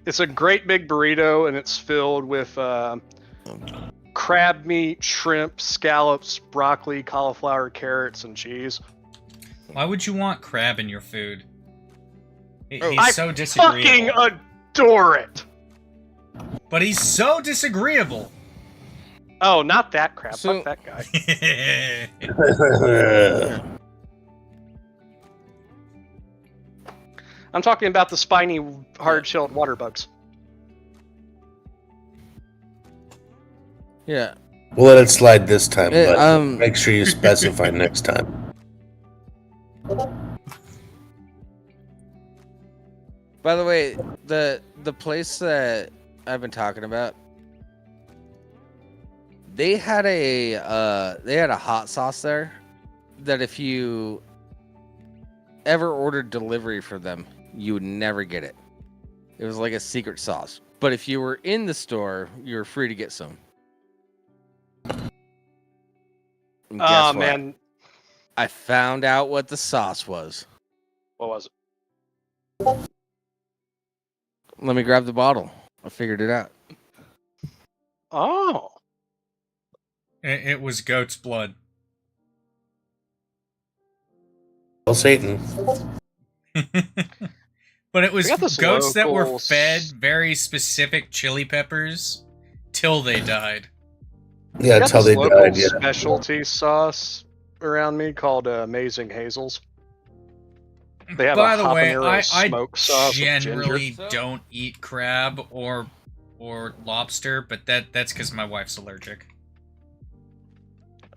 it's a great big burrito, and it's filled with crab meat, shrimp, scallops, broccoli, cauliflower, carrots, and cheese. Why would you want crab in your food? He's I so disagreeable. fucking adore it! But he's so disagreeable. Oh, not that crab. So- Fuck that guy. I'm talking about the spiny, hard-shelled water bugs. Yeah. We'll let it slide this time, but Um, make sure you specify next time. By the way, the place that I've been talking about, they had a hot sauce there that if you ever ordered delivery for them, you would never get it. It was like a secret sauce. But if you were in the store, you were free to get some. And guess Oh, what? man. I found out what the sauce was. What was it? Let me grab the bottle. I figured it out. Oh. It was goat's blood. Well, Satan. But it was We got this goats that were local fed very specific chili peppers till they died. Yeah, that's how they local died. Yeah. specialty sauce around me called Amazing Hazels. They have By a the way, habanero smoke sauce with generally ginger. don't eat crab or lobster, but that's because my wife's allergic.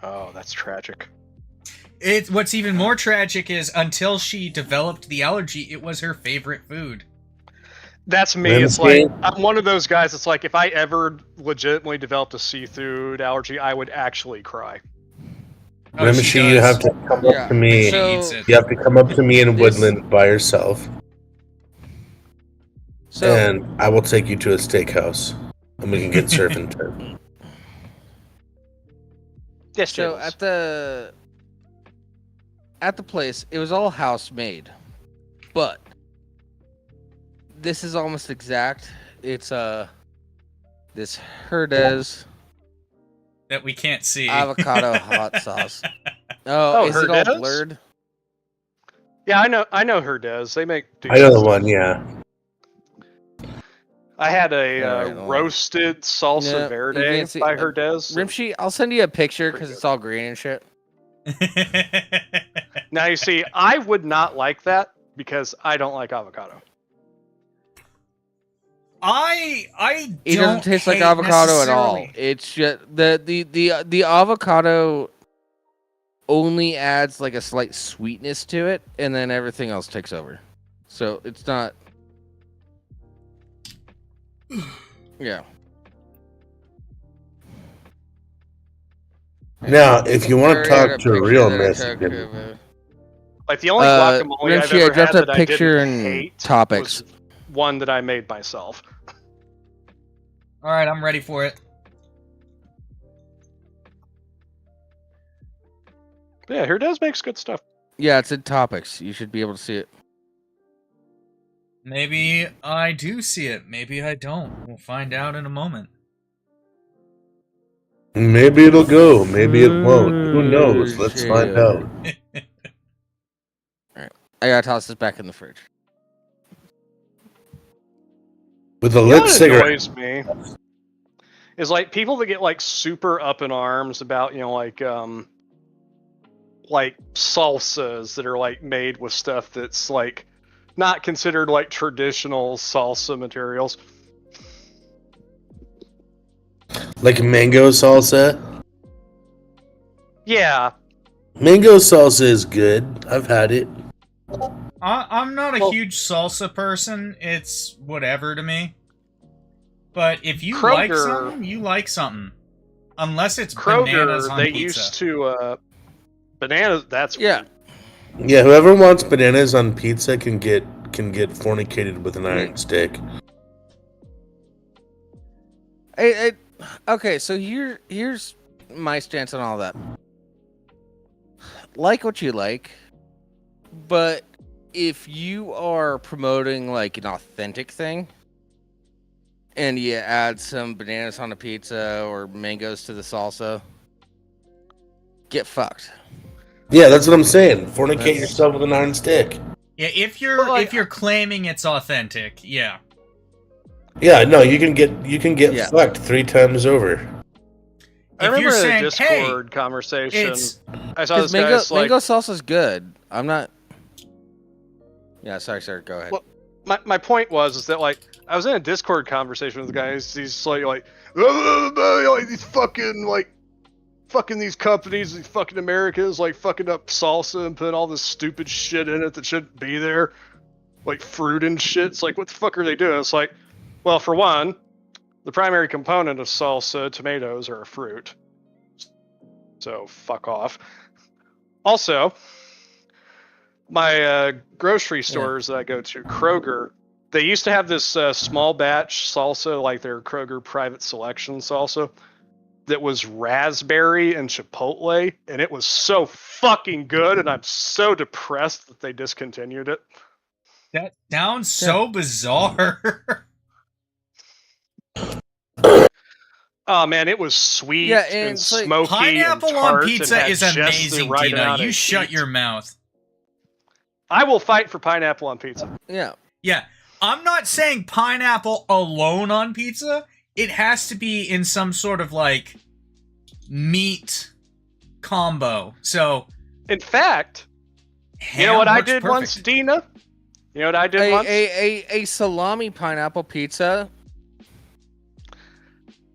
Oh, that's tragic. What's even more tragic is until she developed the allergy, it was her favorite food. That's me. It's like Rimshee? I'm one of those guys. It's like if I ever legitimately developed a seafood allergy, I would actually cry. Oh, she Rimshee, you does. have to come Yeah. up to me. So- Eats it. You have to come up to me in This- Woodland by yourself, So and I will take you to a steakhouse, and we can get surf and turf. Yes, So Jables. at the place, it was all house made, but this is almost exact. It's this Herdez That we can't see. avocado hot sauce. Oh, is it all Herdez? blurred? Yeah, I know Herdez. They make. I know the one, yeah. I had a Alright, hold on. roasted salsa Yeah, you verde can't see- by Herdez. Rimshee, I'll send you a picture because Pretty it's all green and shit. Now you see, I would not like that because I don't like avocado. It doesn't don't taste like hate avocado at all. necessarily- It's just the avocado only adds like a slight sweetness to it, and then everything else takes over. So it's not. Yeah. Now, if you want to Already talk got to a picture real that I took Mexican, of it. Like the only guacamole I've Rimshee, I ever dropped had a that I picture didn't in hate topics. was one that I made myself. All right, I'm ready for it. Yeah, here does makes good stuff. Yeah, it's in topics. You should be able to see it. Maybe I do see it. Maybe I don't. We'll find out in a moment. maybe it'll go, maybe it won't. Who knows? Let's find Shit. out. I gotta toss this back in the fridge. With a You know lit what cigarette. annoys me is like people that get like super up in arms about like salsas that are like made with stuff that's like not considered like traditional salsa materials. Like mango salsa. Yeah, Mango salsa is good. I've had it. I'm not a Well- huge salsa person. It's whatever to me. But if you Kroger- like something, you like something. Unless it's bananas Kroger on they pizza. used to bananas. That's Yeah. weird. Yeah, whoever wants bananas on pizza can get fornicated with an iron stick. Okay, so here's my stance on all that. Like what you like, but if you are promoting like an authentic thing and you add some bananas on a pizza or mangoes to the salsa, get fucked. Yeah, that's what I'm saying. Fornicate That's- yourself with an iron stick. Yeah, if you're But, like- if you're claiming it's authentic, yeah. Yeah, no, you can get Yeah. fucked 3 times over. I If remember you're in a saying, Discord conversation. It's I saw Because this guy's like, mango salsa's good. I'm not. Yeah, sorry, sir. Go ahead. Well, my point was is that like I was in a Discord conversation with the guys. He's like these fucking these companies, these fucking Americans, like fucking up salsa and putting all this stupid shit in it that shouldn't be there, like fruit and shit. It's like, what the fuck are they doing? It's like, well, for one, the primary component of salsa, tomatoes, are a fruit. So fuck off. Also, my grocery stores that I go to, Kroger, they used to have this small batch salsa, like their Kroger private selection salsa, that was raspberry and chipotle, and it was so fucking good, and I'm so depressed that they discontinued it. that sounds so bizarre. Oh man, it was sweet Yeah, and and it's like- smoky Pineapple and on tart pizza and had is just the amazing, right Dino. amount You of shut heat. your mouth. I will fight for pineapple on pizza. Yeah. Yeah, I'm not saying pineapple alone on pizza. It has to be in some sort of like meat combo. So In fact, you know ham what I works did perfect. once, Dina? You know what I did once? A salami pineapple pizza.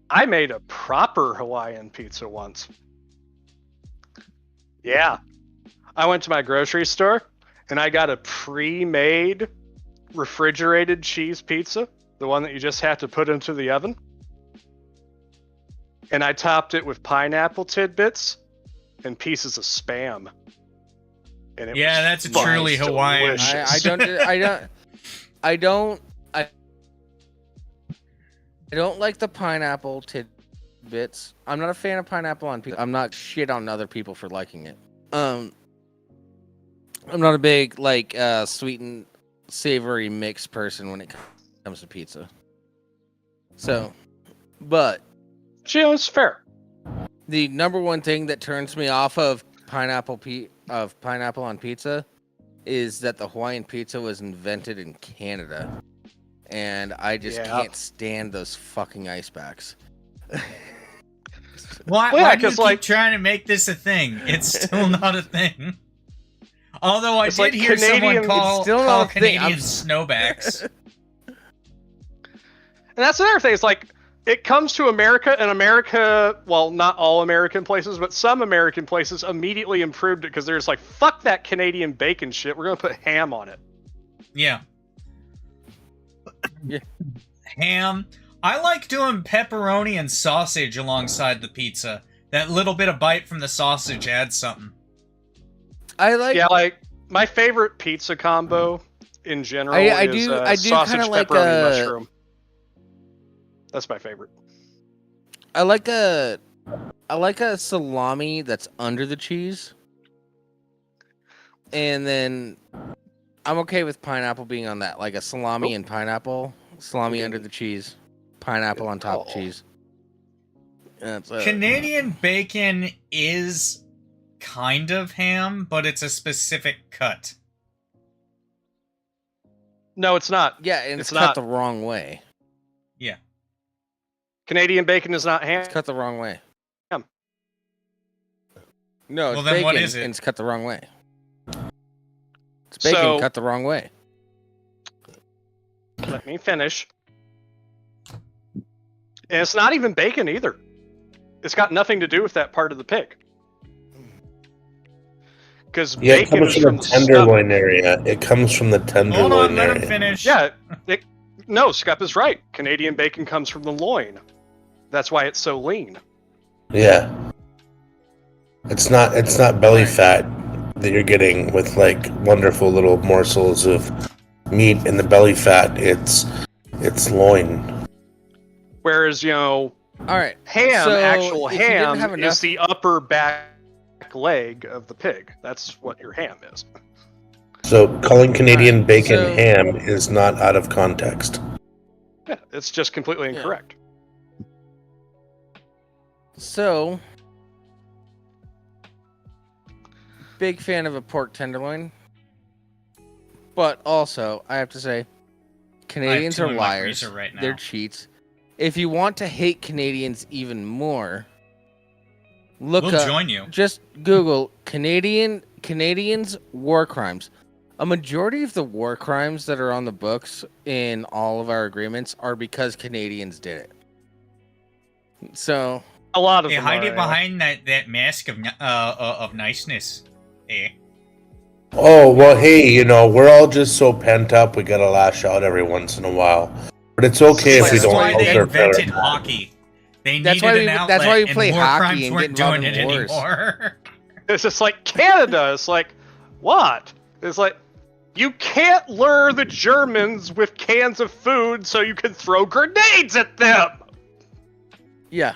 I made a proper Hawaiian pizza once. Yeah. I went to my grocery store and I got a pre-made refrigerated cheese pizza, the one that you just have to put into the oven. And I topped it with pineapple tidbits and pieces of Spam. And it Yeah, was that's a fucking truly Hawaiian. delicious. I don't like the pineapple tidbits. I'm not a fan of pineapple on pizza. I'm not shit on other people for liking it. I'm not a big like sweet and savory mix person when it comes to pizza. So, but You know, it's fair. the number one thing that turns me off of pineapple on pizza is that the Hawaiian pizza was invented in Canada, and I just Yeah. can't stand those fucking ice packs. Why, Well, yeah, why do you 'cause, keep like- trying to make this a thing? It's still not a thing. Although I It's did like hear someone Canadian- call, It's still call not a thing. Canadians snowbacks. And that's another thing. It's like it comes to America, and America, well, not all American places, but some American places immediately improved it because they're just like, fuck that Canadian bacon shit. We're gonna put ham on it. Yeah. Yeah. Ham. I like doing pepperoni and sausage alongside the pizza. That little bit of bite from the sausage adds something. I like. Yeah, like my favorite pizza combo in general I is do sausage, kinda like pepperoni, mushroom. That's my favorite. I like a salami that's under the cheese, and then I'm okay with pineapple being on that, like a salami and pineapple, salami under the cheese, pineapple on top of cheese. That's Canadian bacon is kind of ham, but it's a specific cut. No, it's not. Yeah, and it's cut not. the wrong way. Yeah. Canadian bacon is not ham. It's cut the wrong way. Ham. No, it's Well, then bacon, what is it? and it's cut the wrong way. It's bacon So- cut the wrong way. Let me finish. And it's not even bacon either. It's got nothing to do with that part of the pig. Because Yeah, it bacon comes is from from the the tenderloin area. It comes from the tenderloin Hold on, let him area. finish. Yeah, no, Skupp is right. Canadian bacon comes from the loin. That's why it's so lean. Yeah. It's not belly fat that you're getting with like wonderful little morsels of meat in the belly fat. It's loin. Whereas, All right. ham, So, actual if you didn't ham, have is enough- the upper back leg of the pig. That's what your ham is. So calling Canadian Alright, bacon so- ham is not out of context. Yeah, it's just completely Yeah. incorrect. So, big fan of a pork tenderloin, but also I have to say, Canadians two are in my liars. freezer right now. They're cheats. If you want to hate Canadians even more, look We'll up. join you. Just Google Canadians war crimes. A majority of the war crimes that are on the books in all of our agreements are because Canadians did it. So A lot of They them hide are, it behind that mask of niceness. Eh? Oh, well, hey, we're all just so pent up, we gotta lash out every once in a while. But it's okay if we That's don't why they alter invented better. hockey. They That's needed why an we- outlet, that's why we and play war hockey crimes and weren't get involved doing in it wars. anymore. It's just like Canada. It's like, what? It's like, you can't lure the Germans with cans of food so you can throw grenades at them. yeah.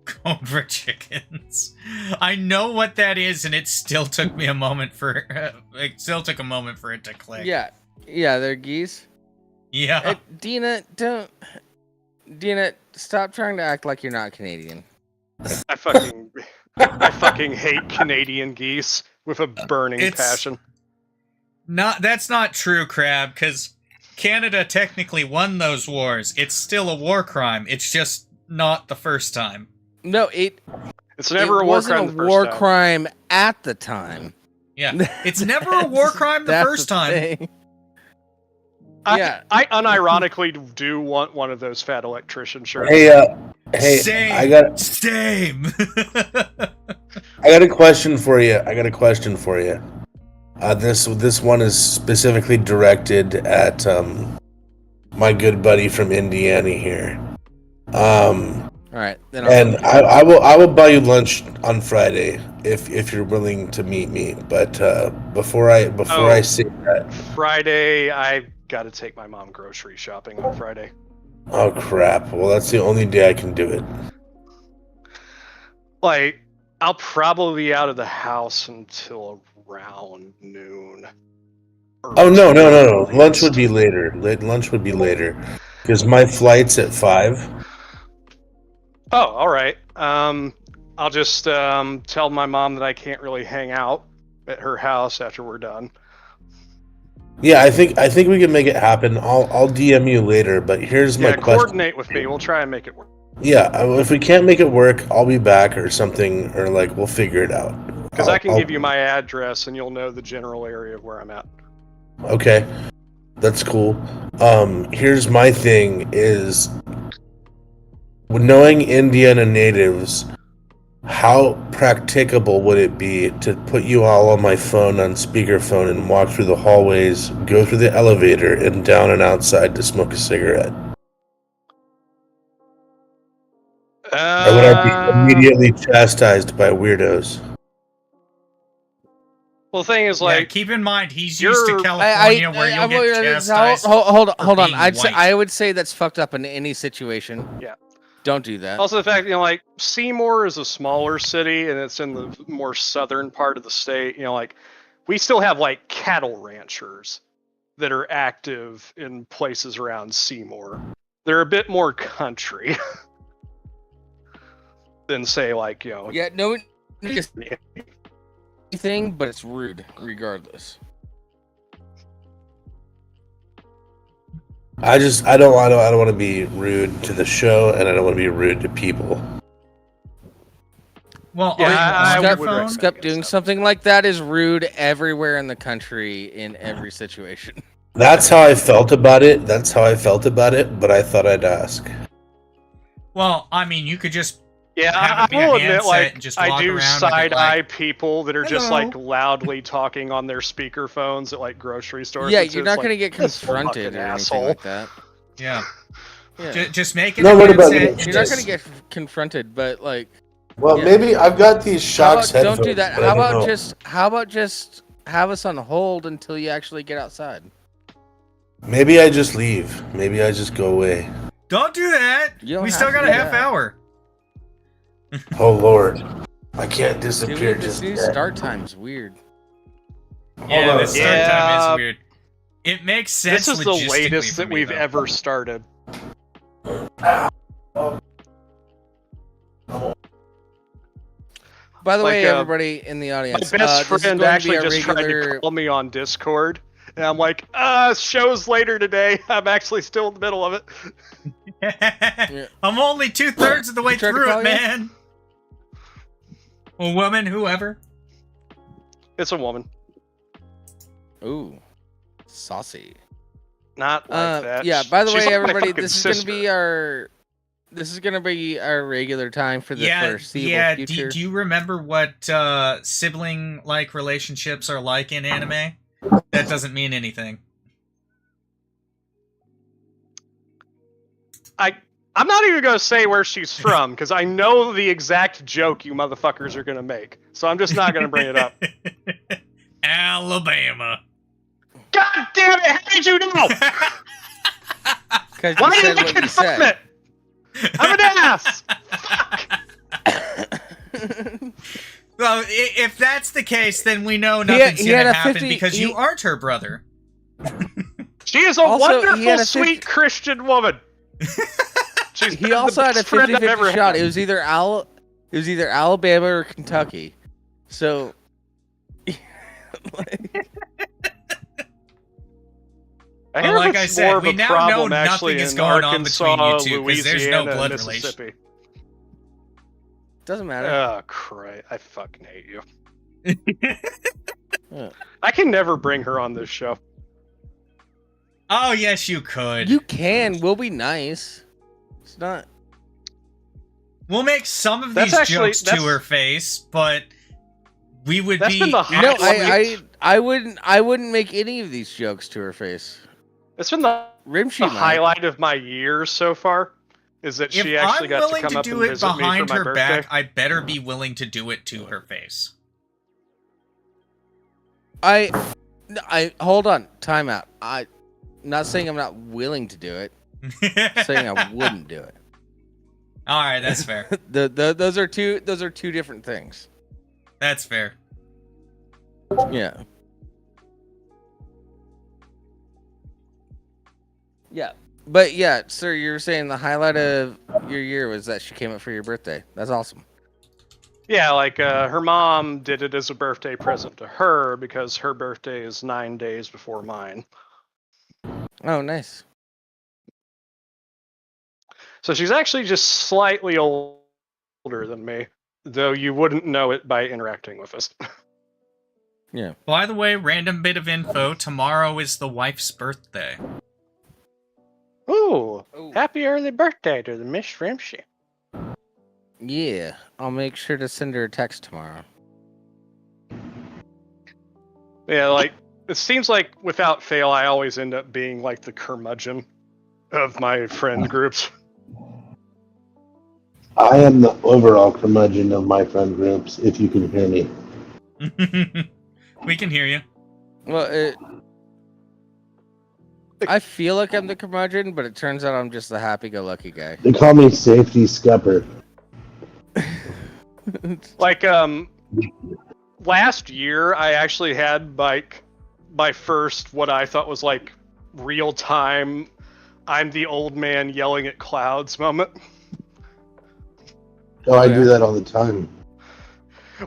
Cobra chickens. I know what that is, and it still took me a moment for it to click. Yeah, they're geese. Yeah. Dina, stop trying to act like you're not Canadian. I fucking hate Canadian geese with a burning passion. That's not true, Crab, because Canada technically won those wars. It's still a war crime. It's just not the first time. No, It's never a war crime. The a first war time. crime at the time. Yeah. It's never a war crime the That's first time. thing. Yeah. I unironically do want one of those fat electrician shirts. Hey, Same. I got Same. a question for you. This one is specifically directed at my good buddy from Indiana here. All right, then And I will buy you lunch on Friday if you're willing to meet me. But before I say that, Friday, I got to take my mom grocery shopping on Friday. oh crap! Well, that's the only day I can do it. Like, I'll probably be out of the house until around noon. Oh no! Lunch would be later. Lunch would be later because my flight's at 5. Oh, all right. I'll just tell my mom that I can't really hang out at her house after we're done. Yeah, I think we can make it happen. I'll DM you later. But here's my question. Coordinate with me. We'll try and make it work. Yeah, if we can't make it work, I'll be back or something, or like we'll figure it out. Because I can give you my address and you'll know the general area of where I'm at. Okay, that's cool. Here's my thing: is knowing Indiana natives, how practicable would it be to put you all on my phone on speakerphone and walk through the hallways, go through the elevator, and down and outside to smoke a cigarette? Or would I be immediately chastised by weirdos? Well, the thing is, Yeah, like, keep in mind he's used to you're- California where you'll get chastised. Hold on. being I would say that's fucked up in any situation. Yeah. Don't do that. Also, the fact, like, Seymour is a smaller city, and it's in the more southern part of the state. Like, we still have, like, cattle ranchers that are active in places around Seymour. They're a bit more country than, say, like, Yeah, no one gets anything, but it's rude regardless. I don't want to be rude to the show, and I don't want to be rude to people. Well, I on would your phone? recommend- Skupp doing something like that is rude everywhere in the country in every situation. That's how I felt about it. But I thought I'd ask. Well, I mean, you could just Yeah, have it be I a will admit, handset like, and just I walk do around with it, side eye like, people that are just, "Hello." like, loudly talking on their speakerphones at, like, grocery stores. Yeah, It's you're just not gonna like, get "This confronted fucking or anything asshole." like that. yeah. Yeah. Just make it No, a what about handset you? and You're not just gonna get confronted, but like, Well, yeah. maybe I've got these How shocks about, headphones. don't do that. but I don't know. How about just have us on hold until you actually get outside? Maybe I just leave. Maybe I just go away. don't do that. You don't We have still to got do a half that. hour. Oh Lord, I can't Dude, disappear this just new yet. start time's weird. Yeah, on the a start second. time Yeah. is weird. It makes sense. This is the logistically latest for that me, we've though. ever started. By the Like, way, everybody in the My audience, best this is friend going actually to be just our tried to regular. call me on Discord, and I'm like, show's later today. I'm actually still in the middle of it. I'm only 2/3 of the way tried to through call it, you? man. A woman, whoever. It's a woman. Ooh, saucy. Not like that. Yeah. By the She's way, like my everybody, fucking this is going to sister. be our. This is gonna be our regular time for the foreseeable yeah. future. Do you remember what sibling-like relationships are like in anime? That doesn't mean anything. I'm not even gonna say where she's from because I know the exact joke you motherfuckers are gonna make. So I'm just not gonna bring it up. Alabama. God damn it! How did you know? Because Why you said didn't you what you confirm said. it? I'm an ass. Fuck. Well, if that's the case, then we know nothing's he had gonna a happen 50 because you aren't her brother. She is a Also, he wonderful, had a sweet Christian woman. She's He also the had a best friend I've 50-50 ever shot. had. It was either Alabama or Kentucky. So I Well, hear like it's I said, more of we a now problem know actually nothing is in going on Arkansas, between you two, 'cause there's no Louisiana, blood and relation. Mississippi. doesn't matter. Oh, Christ. I fucking hate you. Yeah. I can never bring her on this show. Oh, yes, you could. You can. We'll be nice. It's not. We'll make some of That's these actually- jokes to that's- her face, but we would That's be. been the No, highlight. I wouldn't make any of these jokes to her face. It's been the Rimshee might. highlight of my year so far. Is that If she actually I'm got to willing come to up do and it visit me for behind my her birthday? back, I better be willing to do it to her face. I hold on. Time out. I'm not saying I'm not willing to do it. I'm saying I wouldn't do it. All right, that's fair. Those are two different things. That's fair. Yeah. Yeah. But yeah, sir, you were saying the highlight of your year was that she came up for your birthday. That's awesome. Yeah, like her mom did it as a birthday present to her because her birthday is 9 days before mine. Oh, nice. So she's actually just slightly older than me, though you wouldn't know it by interacting with us. Yeah. By the way, random bit of info, tomorrow is the wife's birthday. Ooh, Ooh. happy early birthday to the Miss Rimshee. Yeah, I'll make sure to send her a text tomorrow. Yeah, like, it seems like without fail, I always end up being like the curmudgeon of my friend groups. I am the overall curmudgeon of my friend groups, if you can hear me. We can hear you. Well, I feel like I'm the curmudgeon, but it turns out I'm just the happy-go-lucky guy. They call me Safety Skupper. Like, last year, I actually had, like, my first, what I thought was, like, real-time, I'm the old man yelling at clouds moment. Oh, I do that all the time.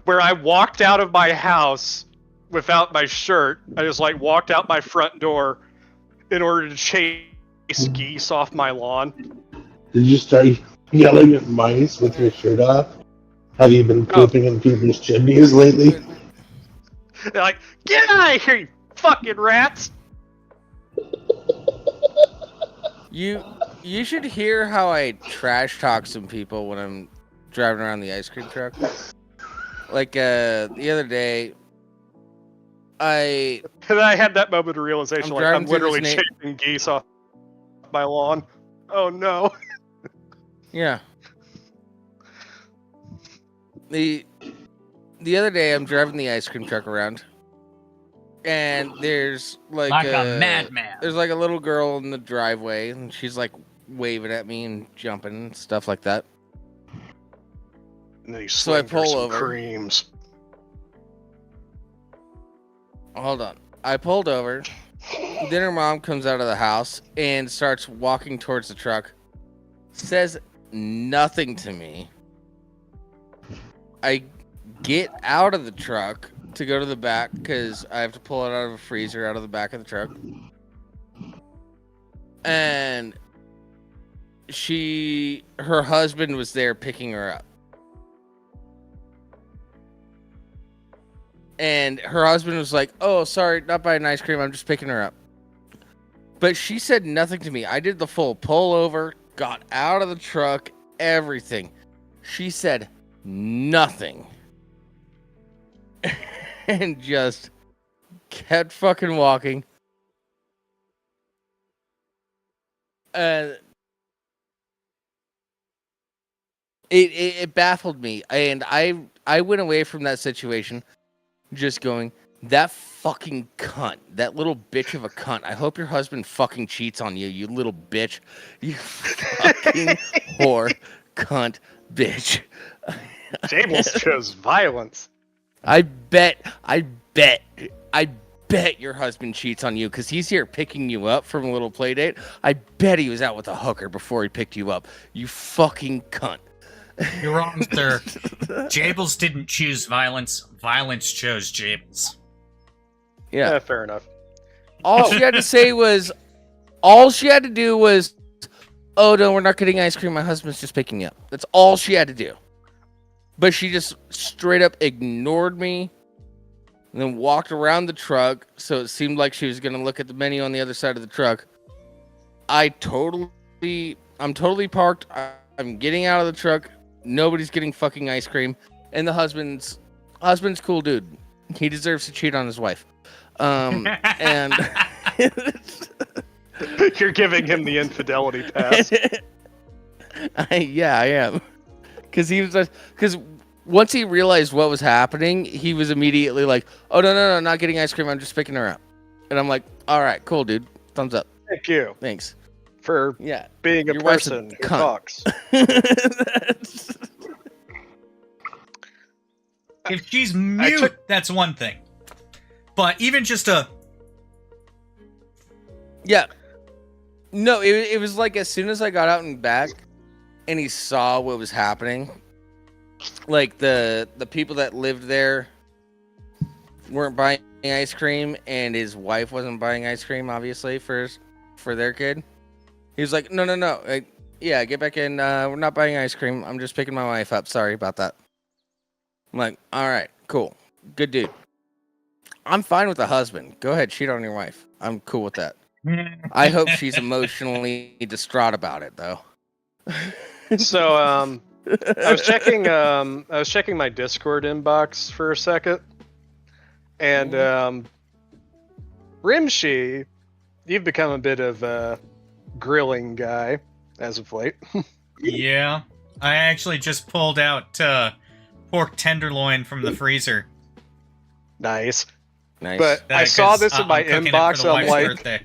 Where I walked out of my house without my shirt. I just, like, walked out my front door in order to chase geese off my lawn. Did you start yelling at mice with your shirt off? Have you been pooping in people's chimneys lately? They're like, get out of here, you fucking rats! You should hear how I trash talk some people when I'm driving around the ice cream truck. Like the other day, And I had that moment of realization, I'm like, I'm driving through literally this chasing geese off my lawn. Oh no. yeah. The other day, I'm driving the ice cream truck around, and there's like a madman. There's like a little girl in the driveway, and she's like waving at me and jumping and stuff like that. And then So I pull some over. creams. Hold on. I pulled over. Then her mom comes out of the house and starts walking towards the truck. Says nothing to me. I get out of the truck to go to the back because I have to pull it out of a freezer out of the back of the truck. And her husband was there picking her up. And her husband was like, oh, sorry, not buying ice cream. I'm just picking her up. But she said nothing to me. I did the full pull over, got out of the truck, everything. She said nothing. And just kept fucking walking. It baffled me. And I went away from that situation just going, that fucking cunt, that little bitch of a cunt. I hope your husband fucking cheats on you, you little bitch. You fucking whore, cunt, bitch. Jables chose violence. I bet your husband cheats on you because he's here picking you up from a little play date. I bet he was out with a hooker before he picked you up. You fucking cunt. You're wrong, sir. Jables didn't choose violence. Violence chose Jables. Yeah, Fair enough. all she had to do was, oh no, we're not getting ice cream. My husband's just picking you up. That's all she had to do. But she just straight up ignored me and then walked around the truck. So it seemed like she was going to look at the menu on the other side of the truck. I'm totally parked. I'm getting out of the truck. Nobody's getting fucking ice cream. And the husband's cool dude. He deserves to cheat on his wife. And You're giving him the infidelity pass. Yeah, I am. Because once he realized what was happening, he was immediately like, oh, no, not getting ice cream. I'm just picking her up. And I'm like, all right, cool, dude. Thumbs up. Thank you Thanks. for being a Your wife's person who cunt. talks. If she's mute, that's one thing. But even just a... Yeah. No, it was like as soon as I got out and back and he saw what was happening, like the people that lived there weren't buying ice cream and his wife wasn't buying ice cream, obviously, for their kid. He was like, no. Yeah, get back in. We're not buying ice cream. I'm just picking my wife up. Sorry about that. I'm like, all right, cool. Good dude. I'm fine with the husband. Go ahead, cheat on your wife. I'm cool with that. I hope she's emotionally distraught about it, though. So, I was checking my Discord inbox for a second, and Rimshee, you've become a bit of a grilling guy as of late. Yeah, I actually just pulled out pork tenderloin from the freezer. Nice. Nice. But I saw this in my inbox. I'm like, birthday.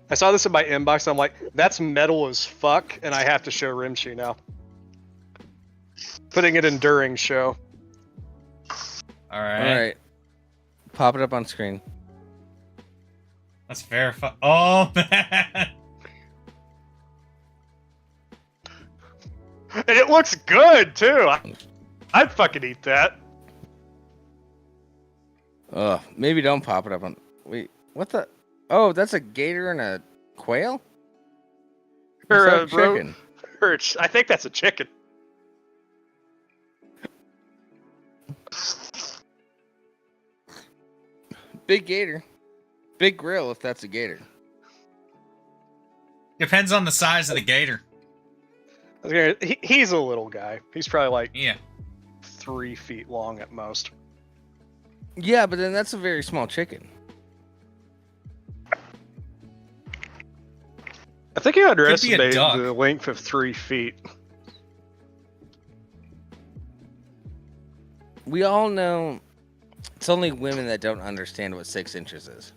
I saw this in my inbox. I'm like, that's metal as fuck, and I have to show Rimshee now. Putting it in during show. All right. All right. Pop it up on screen. Let's verify. Oh, man. And it looks good too. I'd fucking eat that. Maybe don't pop it up on. Wait, what the? Oh, that's a gator and a quail? Or Or a chicken? I think that's a chicken. Big gator. Big grill if that's a gator. Depends on the size of the gator. He's a little guy. He's probably like Yeah. 3 feet long at most. Yeah, but then that's a very small chicken. I think you underestimated duck. the length of 3 feet. We all know it's only women that don't understand what 6 inches is.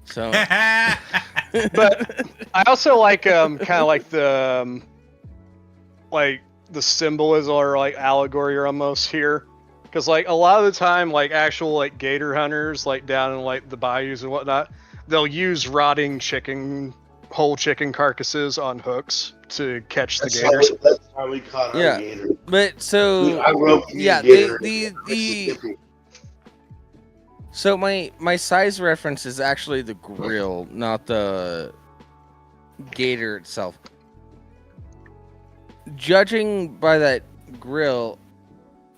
So, But I also like kind of like the symbolism or like allegory almost here, because like a lot of the time, like actual like gator hunters, like down in like the bayous and whatnot, they'll use rotting whole chicken carcasses on hooks to catch the gators. That's how we caught our Yeah. gator. but so I roped the yeah, gator. the so my size reference is actually the grill, not the gator itself. Judging by that grill,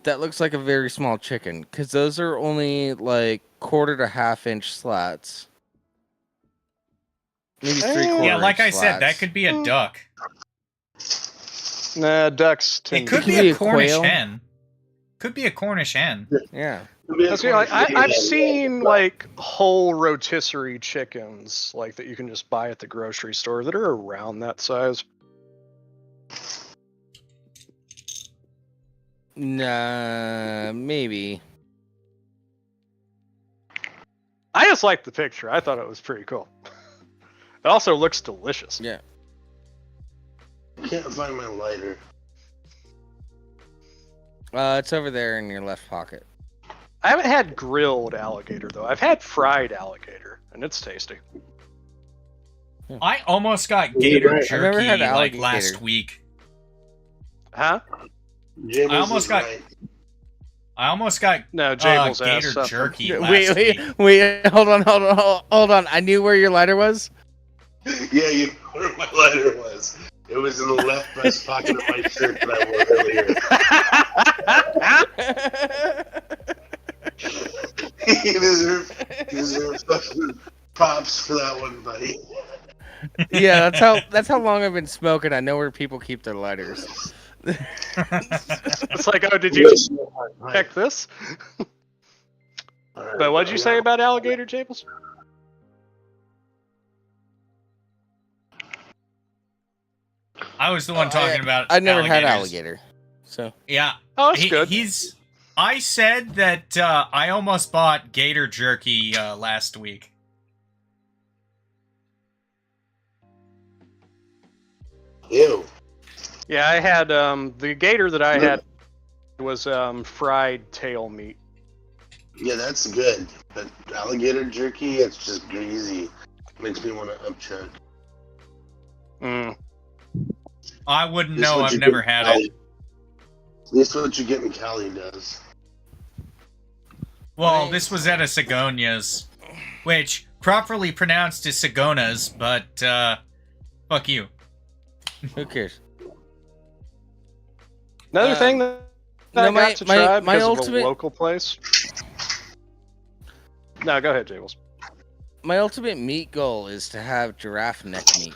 that looks like a very small chicken, because those are only like 1/4 to 1/2 inch slats. Maybe 3/4. Yeah, like I inch said, that slats. could be a duck. Nah, ducks It tend could to be be a a Cornish quail. hen. Could be a Cornish hen. Yeah. I've seen like whole rotisserie chickens like that you can just buy at the grocery store that are around that size. Nah, maybe. I just liked the picture. I thought it was pretty cool. It also looks delicious. Yeah. I can't find my lighter. It's over there in your left pocket. I haven't had grilled alligator though. I've had fried alligator, and it's tasty. I almost got gator I've jerky never had like alligator. last week. Huh? James I almost is got- right. I almost got No, Jables asked gator something. jerky last Wait, week. wait, hold on. I knew where your lighter was. Yeah, you know where my lighter was. It was in the left breast pocket of my shirt that I wore earlier. You deserve fucking props for that one, buddy. Yeah, that's how long I've been smoking. I know where people keep their lighters. It's like, oh, did you check this? Alright, But what'd you say about alligator, Jables? I was the one talking about. I've never had alligators. alligator. So Yeah, Oh, that's good. I said that I almost bought gator jerky last week. Ew. Yeah, I had the gator that I had was fried tail meat. Yeah, that's good. But alligator jerky, it's just greasy. Makes me want to upchuck. Mm. I wouldn't This is know. what I've you never get had in it. Cali. This is what you get in Cali does. Well, this was at a Sigonia's, which properly pronounced is Sigona's, but fuck you. who cares? Another thing that no, I got to try my because ultimate of a local place. No, go ahead, Jables. My ultimate meat goal is to have giraffe neck meat.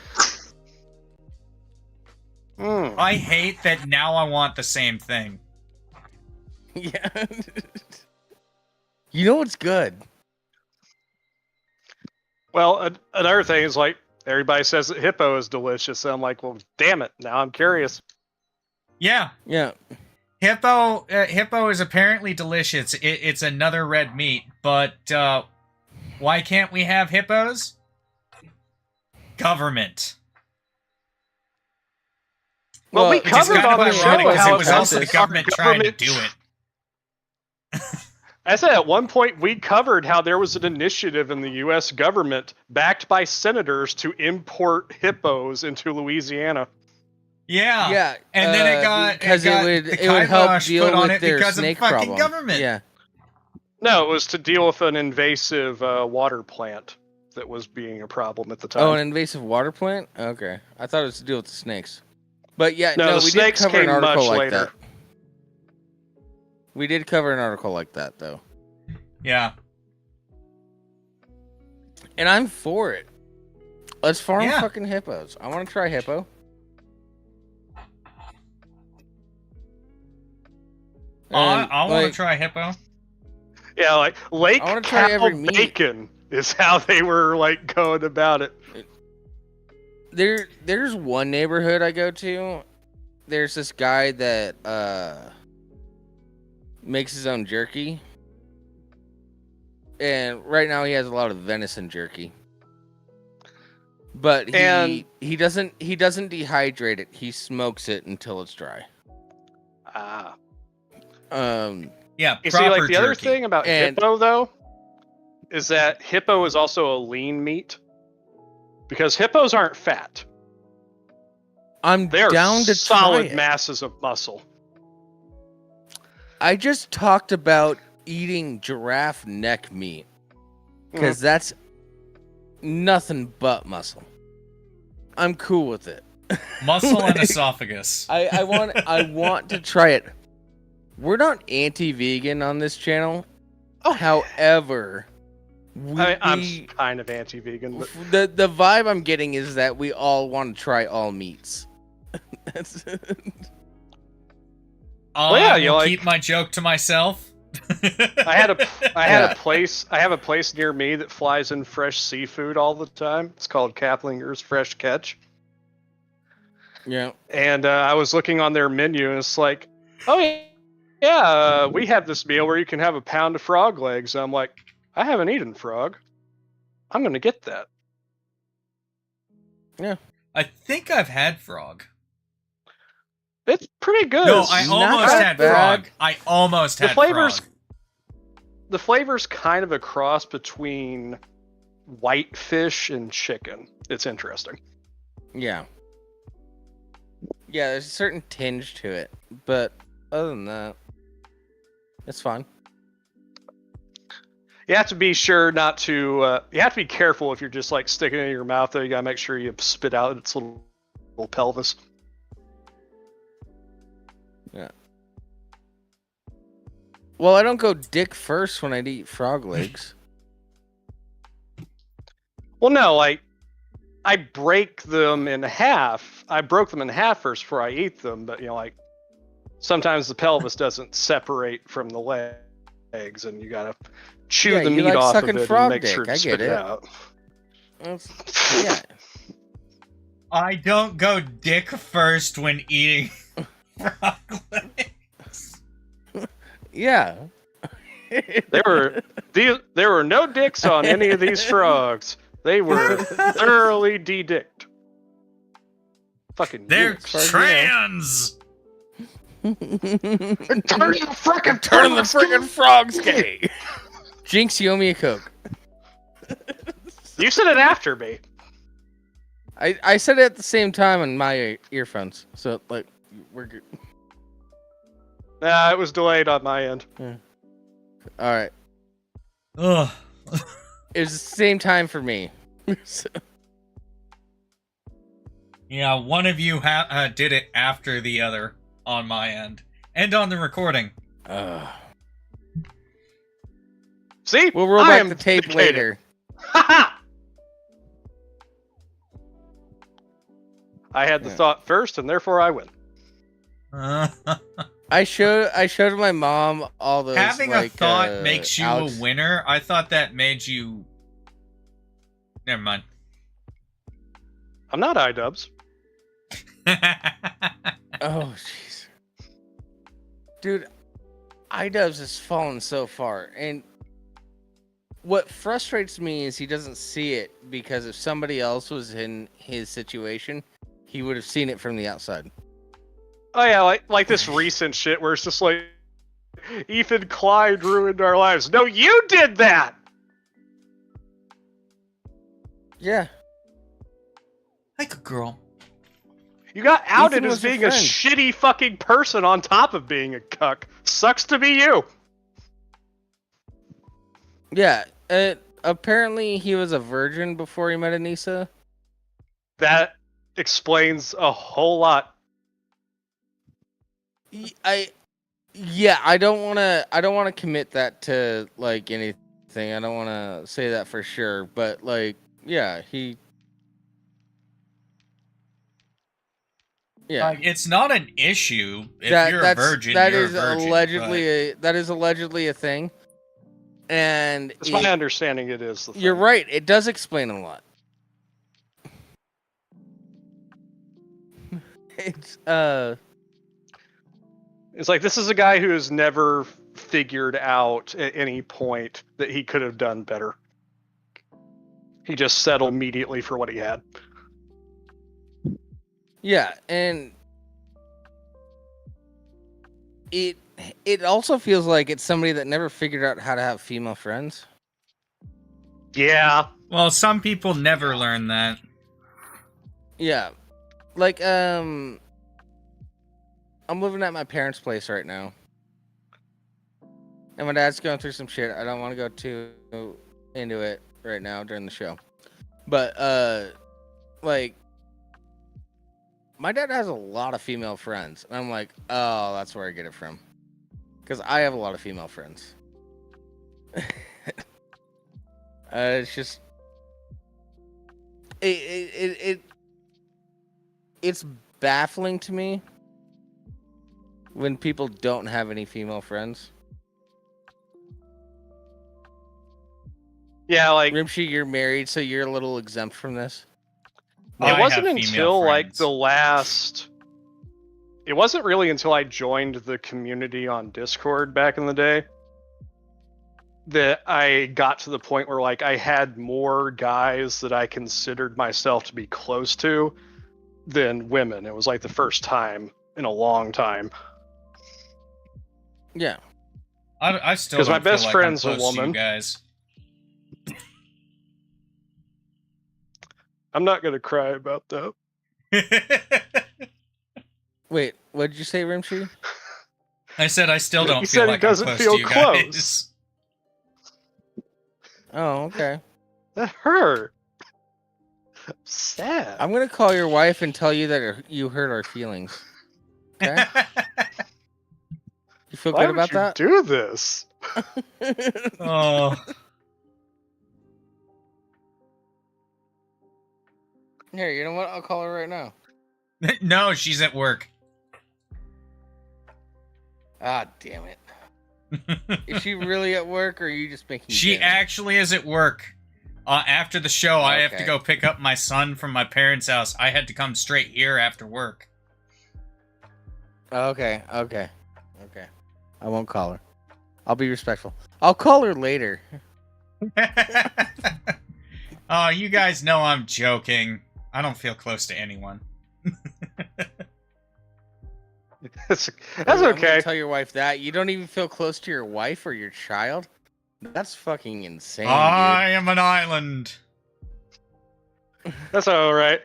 I hate that now I want the same thing. Yeah. You know what's good? Well, another thing is like everybody says that hippo is delicious, and I'm like, well, damn it! Now I'm curious. Yeah, Yeah. hippo is apparently delicious. It's another red meat, but why can't we have hippos? Government. Well, we Which is covered kind on of the ironic show because how it was also the our government trying to do it. I said at one point we covered how there was an initiative in the U.S. government backed by senators to import hippos into Louisiana. Yeah. Yeah. And then it got because the it would help kibosh deal put on with it their because of snake fucking problem. government. Yeah. No, it was to deal with an invasive water plant that was being a problem at the time. Oh, an invasive water plant? Okay. I thought it was to deal with the snakes. But yeah, No, no, the we did snakes cover an came article much like later. that. We did cover an article like that, though. Yeah. And I'm for it. Let's farm Yeah. fucking hippos. I want to try hippo. I want to like, try hippo. Yeah, like Lake I wanna try Cow every meat. Bacon is how they were like going about it. There's one neighborhood I go to. There's this guy that makes his own jerky. And right now he has a lot of venison jerky. But he doesn't dehydrate it. He smokes it until it's dry. Ah. Yeah, You proper see, like the other jerky. thing about And- hippo though, is that hippo is also a lean meat. Because hippos aren't fat. I'm They are down to solid try it. masses of muscle. I just talked about eating giraffe neck meat because that's nothing but muscle. I'm cool with it. Muscle and Like, esophagus. I want to try it. We're not anti-vegan on this channel. Oh. However, I'm kind of anti-vegan, but the vibe I'm getting is that we all want to try all meats. That's Well, yeah, you I'll like- keep my joke to myself. I have Yeah. a place near me that flies in fresh seafood all the time. It's called Kaplinger's Fresh Catch. yeah. And I was looking on their menu, and it's like, oh yeah, we have this meal where you can have a pound of frog legs. And I'm like, I haven't eaten frog. I'm gonna get that. I think I've had frog. It's pretty good. No, I not almost that had bad. frog. I almost The had flavors- frog. The flavor's kind of a cross between whitefish and chicken. It's interesting. Yeah. Yeah, there's a certain tinge to it, but other than that, it's fine. You have to be sure not to. You have to be careful if you're just like sticking it in your mouth. Though you gotta make sure you spit out its little pelvis. Well, I don't go dick first when I eat frog legs. Well, no, like I break them in half. I broke them in half first before I eat them, but like sometimes the pelvis doesn't separate from the legs, and you gotta chew Yeah, the you meat like off of sucking it frog and make sure dick, to I spit get it it. out. Yeah. I don't go dick first when eating frog legs. Yeah. There were no dicks on any of these frogs. They were thoroughly de-dicked. Fucking They're dicks. trans! Turn the frickin' Turning the freaking frogs gay. Jinx, you owe me a Coke. You said it after me. I said it at the same time on my earphones, so like we're good. Nah, it was delayed on my end. All right. Ugh. It was the same time for me. So- Yeah, one of you did it after the other on my end. And on the recording. See? We'll roll I back am the tape vindicated. later. Ha I had the Yeah. thought first, and therefore I win. I showed my mom all those. Having a thought makes you Alex... a winner. I thought that made you. Never mind. I'm not iDubbbz. Oh jeez, dude, iDubbbz has fallen so far, and what frustrates me is he doesn't see it, because if somebody else was in his situation, he would have seen it from the outside. Oh yeah, like this recent shit where it's just like, Ethan Klein ruined our lives. No, you did that! Yeah. Like a girl. You got outed Ethan as was your being a friend. shitty fucking person on top of being a cuck. Sucks to be you. Yeah. Apparently he was a virgin before he met Anissa. That explains a whole lot. I don't want to commit that to like anything. I don't want to say that for sure, but like, yeah, yeah. Like, it's not an issue if you're a virgin. That you're is a virgin, allegedly a thing, and It's my understanding it is the thing. you're right. It does explain a lot. It's It's like, this is a guy who has never figured out at any point that he could have done better. He just settled immediately for what he had. yeah, and it also feels like it's somebody that never figured out how to have female friends. Yeah. Well, some people never learn that. Yeah. Like, I'm living at my parents' place right now. And my dad's going through some shit. I don't want to go too into it right now during the show. But, like, my dad has a lot of female friends. And I'm like, oh, that's where I get it from. Because I have a lot of female friends. It's just... It's baffling to me when people don't have any female friends. Yeah, like, Rimshee, you're married, so you're a little exempt from this. it wasn't have female until like friends. the last. It wasn't really until I joined the community on Discord back in the day that I got to the point where like I had more guys that I considered myself to be close to than women. It was like the first time in a long time. Yeah. I still 'Cause don't my best feel like friend's I'm a close to you woman. guys. I'm not gonna cry about that. Wait, what did you say, Rimshee? I said I still don't He feel said he like I'm doesn't close feel to you close. guys. Oh, okay. That hurt. I'm sad. I'm gonna call your wife and tell you that you hurt our feelings. Okay? You feel Why good would about you do this? that? Oh. Here, you know what? I'll call her right now. No, she's at work. Ah, damn it. Is she really at work, or are you just making She dinner? actually is at work. After the show, I have to Okay. go pick up my son from my parents' house. I had to come straight here after work. Okay. I won't call her. I'll be respectful. I'll call her later. Oh, you guys know I'm joking. I don't feel close to anyone. That's I'm gonna okay. tell your wife that. You don't even feel close to your wife or your child? That's fucking insane, I am an island. That's all right.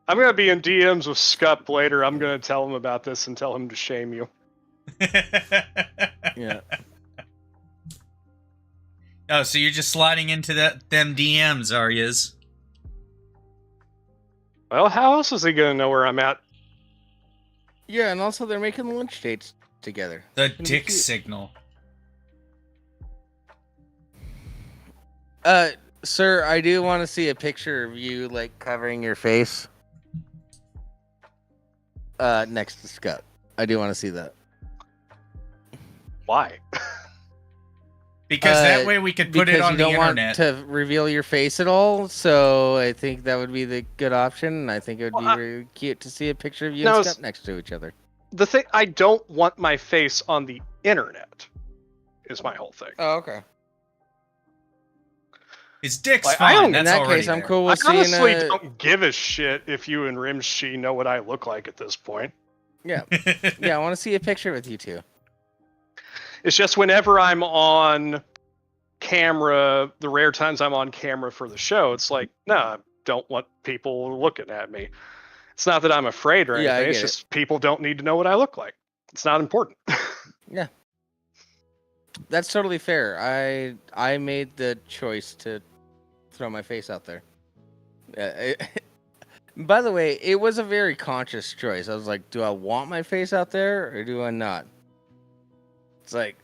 I'm gonna be in DMs with Skupp later. I'm gonna tell him about this and tell him to shame you. dude. Yeah. Oh, so you're just sliding into them DMs, are yous? Well, how else is he gonna know where I'm at? Yeah, and also they're making lunch dates together. The It's gonna be dick cute. signal. Sir, I do want to see a picture of you like covering your face. Next to Skupp. I do want to see that. Why? Because that way we could put it on the internet. Because you don't want to reveal your face at all, so I think that would be the good option. And I think it would be very cute to see a picture of you and Skupp next to each other. The thing, I don't want my face on the internet, is my whole thing. Oh, okay. His dick's Like, fine. In That's that already case, I'm there. cool I with seeing. honestly don't give a shit if you and Rimshee know what I look like at this point. Yeah, yeah. I want to see a picture with you two. It's just whenever I'm on camera, the rare times I'm on camera for the show, it's like, no, I don't want people looking at me. It's not that I'm afraid or anything. Yeah, It's just people don't need to know what I look like. It's not important. Yeah, that's totally fair. I made the choice to throw my face out there. By the way, it was a very conscious choice. I was like, do I want my face out there or do I not? It's like,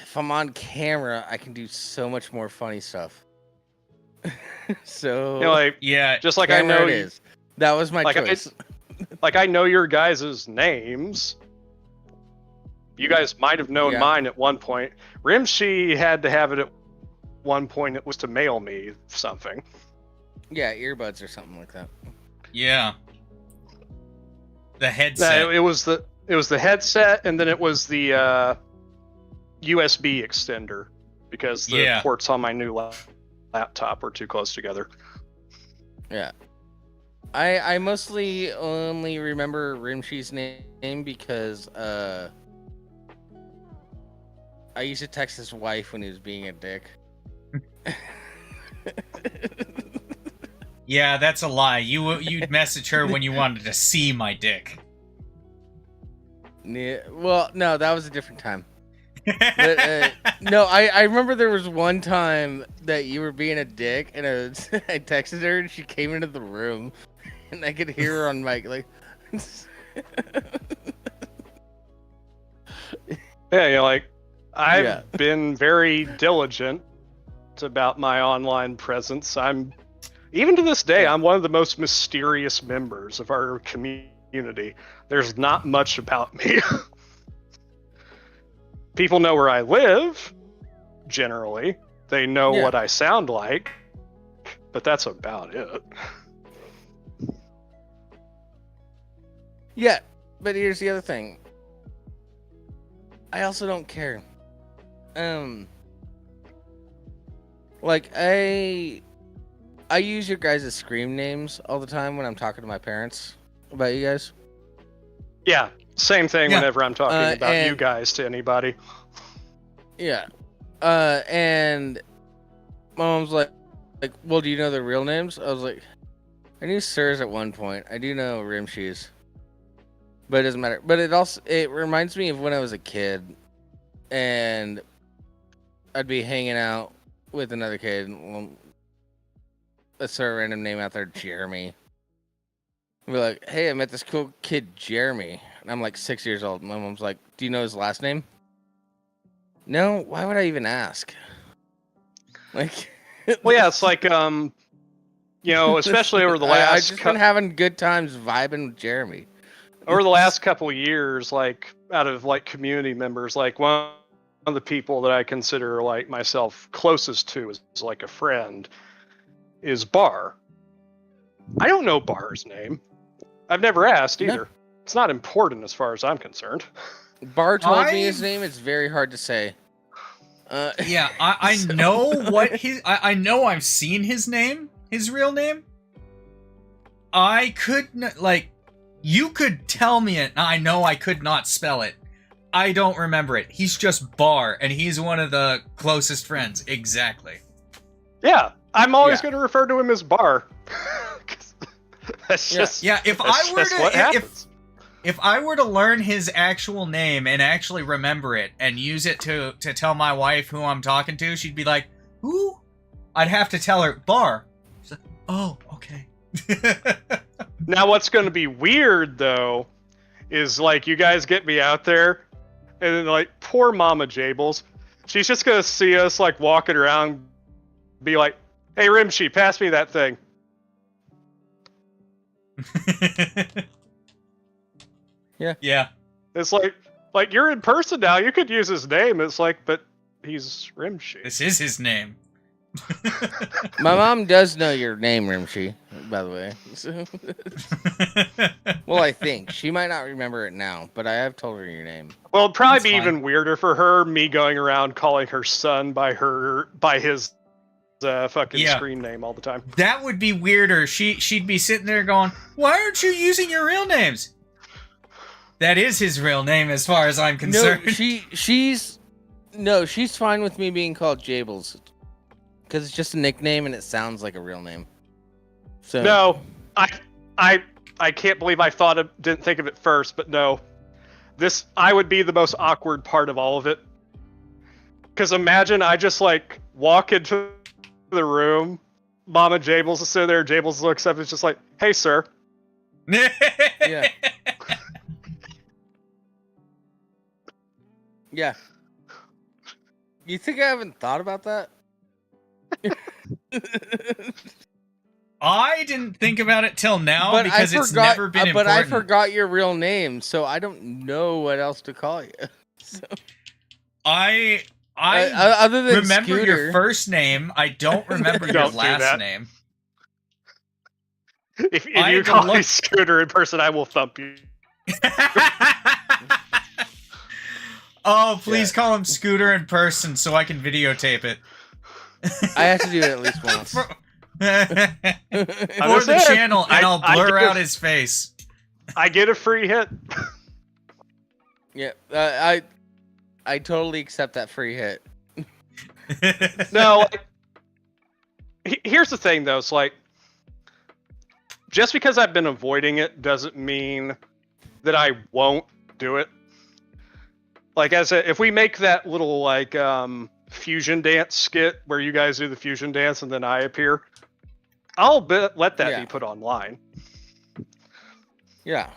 if I'm on camera, I can do so much more funny stuff. So, You know, like, Yeah, just like I know it is. That was my like choice. like I know your guys' names. You guys might have known mine at one point. Rimshee had to have it at one point. It was to mail me something. Yeah, earbuds or something like that. yeah. The headset. No, it was the headset, and then it was the USB extender because the ports on my new laptop were too close together. Yeah. I mostly only remember Rimshee's name because I used to text his wife when he was being a dick. Yeah, that's a lie. You'd message her when you wanted to see my dick. Yeah, well, no, that was a different time. But, no, I remember there was one time that you were being a dick, and I texted her, and she came into the room, and I could hear her on mic, like... Yeah, you're like, I've been very diligent about my online presence. Even to this day, I'm one of the most mysterious members of our community. There's not much about me. People know where I live, generally. They know what I sound like, but that's about it. Yeah, but here's the other thing. I also don't care. Like, I use your guys' scream names all the time when I'm talking to my parents about you guys. Yeah, same thing whenever I'm talking about you guys to anybody. Yeah. And my mom's like, well, do you know their real names? I was like, I knew Sir's at one point. I do know Rimshee's. But it doesn't matter. But it reminds me of when I was a kid. And I'd be hanging out with another kid. Let's throw a random name out there, Jeremy. I'd be like, hey, I met this cool kid, Jeremy. And I'm like 6 years old. My mom's like, do you know his last name? No, why would I even ask? Like, well, yeah, it's like, you know, especially over the last... I've just been having good times vibing with Jeremy. Over the last couple of years, like, out of, like, community members, like, one of the people that I consider, like, myself closest to is like, a friend is Bar. I don't know Bar's name. I've never asked either. No. It's not important as far as I'm concerned. Bar told me his name. It's very hard to say. Yeah, I know what I know I've seen his name, his real name. I could not, like, you could tell me it. I know I could not spell it. I don't remember it. He's just Bar, and he's one of the closest friends. Exactly. Yeah, I'm always going to refer to him as Bar. That's just If I were to learn his actual name and actually remember it and use it to tell my wife who I'm talking to, she'd be like, "Who?" I'd have to tell her Bar. She's like, "Oh, okay." Now, what's going to be weird though is, like, you guys get me out there, and then, like, poor Mama Jables, she's just going to see us, like, walking around be like, "Hey, Rimshee, pass me that thing." Yeah. It's like you're in person now. You could use his name. It's like, but he's Rimshee. This is his name. My mom does know your name, Rimshee, by the way. Well, I think. She might not remember it now, but I have told her your name. Well, it'd probably That's be fine. even weirder for her, me going around calling her son by his fucking Yeah. screen name all the time. That would be weirder. She'd be sitting there going, "Why aren't you using your real names?" That is his real name, as far as I'm concerned. No, she's fine with me being called Jables, because it's just a nickname and it sounds like a real name. So No, I can't believe I didn't think of it first, but no. I would be the most awkward part of all of it. Because imagine I just like walk into the room, Mama Jables is sitting there, Jables looks up and is just like, "Hey, sir." Yeah. Yeah. You think I haven't thought about that? I didn't think about it till now But because it's forgot- never been But important. I forgot your real name, so I don't know what else to call you. So, I other than remember Scooter, your first name. I don't remember your Don't do last that. name. If I you had to call me look- Scooter in person, I will thump you. Oh, please call him Scooter in person so I can videotape it. I have to do it at least once. For just the saying, channel, and I'll I blur give- out his face. I get a free hit. Yeah, I totally accept that free hit. No, here's the thing though. It's like, just because I've been avoiding it doesn't mean that I won't do it. Like, if we make that little like fusion dance skit where you guys do the fusion dance and then I appear, I'll let that be put online. Yeah.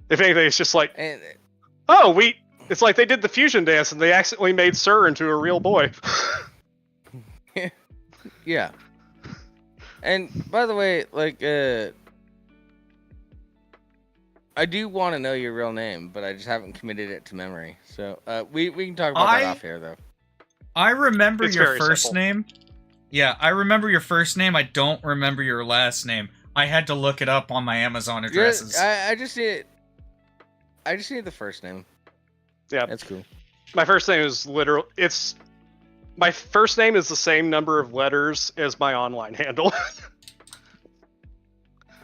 If anything, it's just like, And it's like they did the fusion dance and they accidentally made Sir into a real boy. yeah. And by the way, like, I do want to know your real name, but I just haven't committed it to memory. So we can talk about that off here, though. I remember It's your very first simple. name. Yeah, I remember your first name. I don't remember your last name. I had to look it up on my Amazon addresses. I just need the first name. Yeah, That's cool. my first name is my first name is the same number of letters as my online handle.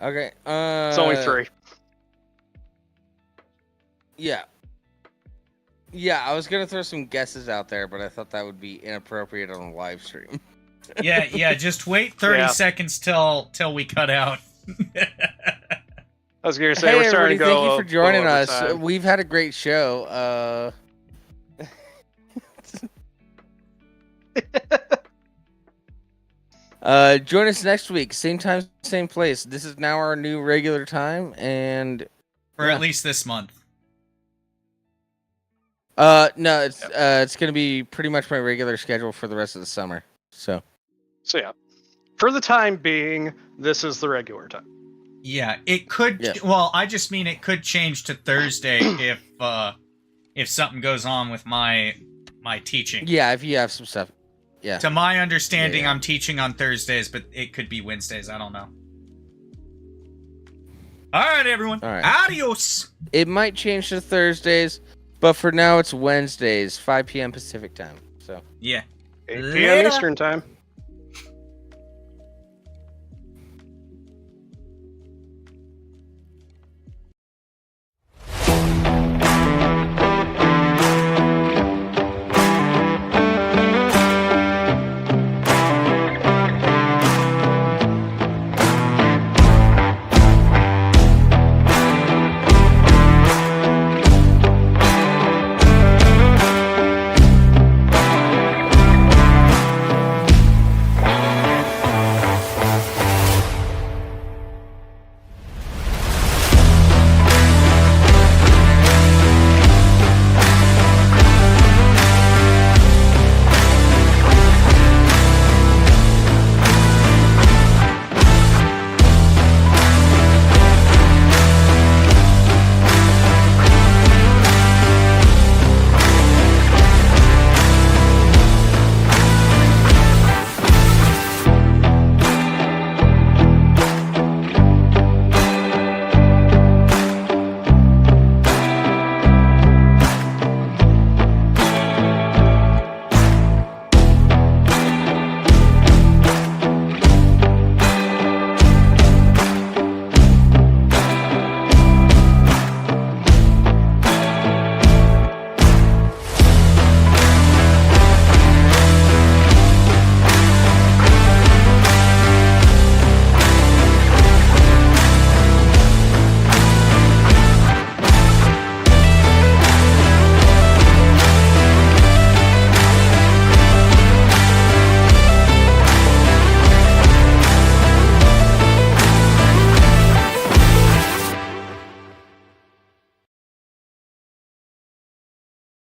Okay. It's only 3. Yeah. Yeah, I was gonna throw some guesses out there, but I thought that would be inappropriate on a live stream. Yeah, just wait 30 Yeah. seconds till we cut out. I was gonna say Hey, we're starting everybody, to go. thank you for joining go us. overtime. We've had a great show. Join us next week, same time, same place. This is now our new regular time, and For Yeah. at least this month. no, it's gonna be pretty much my regular schedule for the rest of the summer. So So for the time being, this is the regular time. Yeah, it could. Yeah. Well, I just mean it could change to Thursday if something goes on with my teaching. yeah, if you have some stuff, yeah. To my understanding, Yeah. I'm teaching on Thursdays, but it could be Wednesdays. I don't know. All right, everyone. All right. Adios. It might change to Thursdays, but for now it's Wednesdays, 5 p.m. Pacific time. So Yeah. 8 p.m. Later. Eastern time.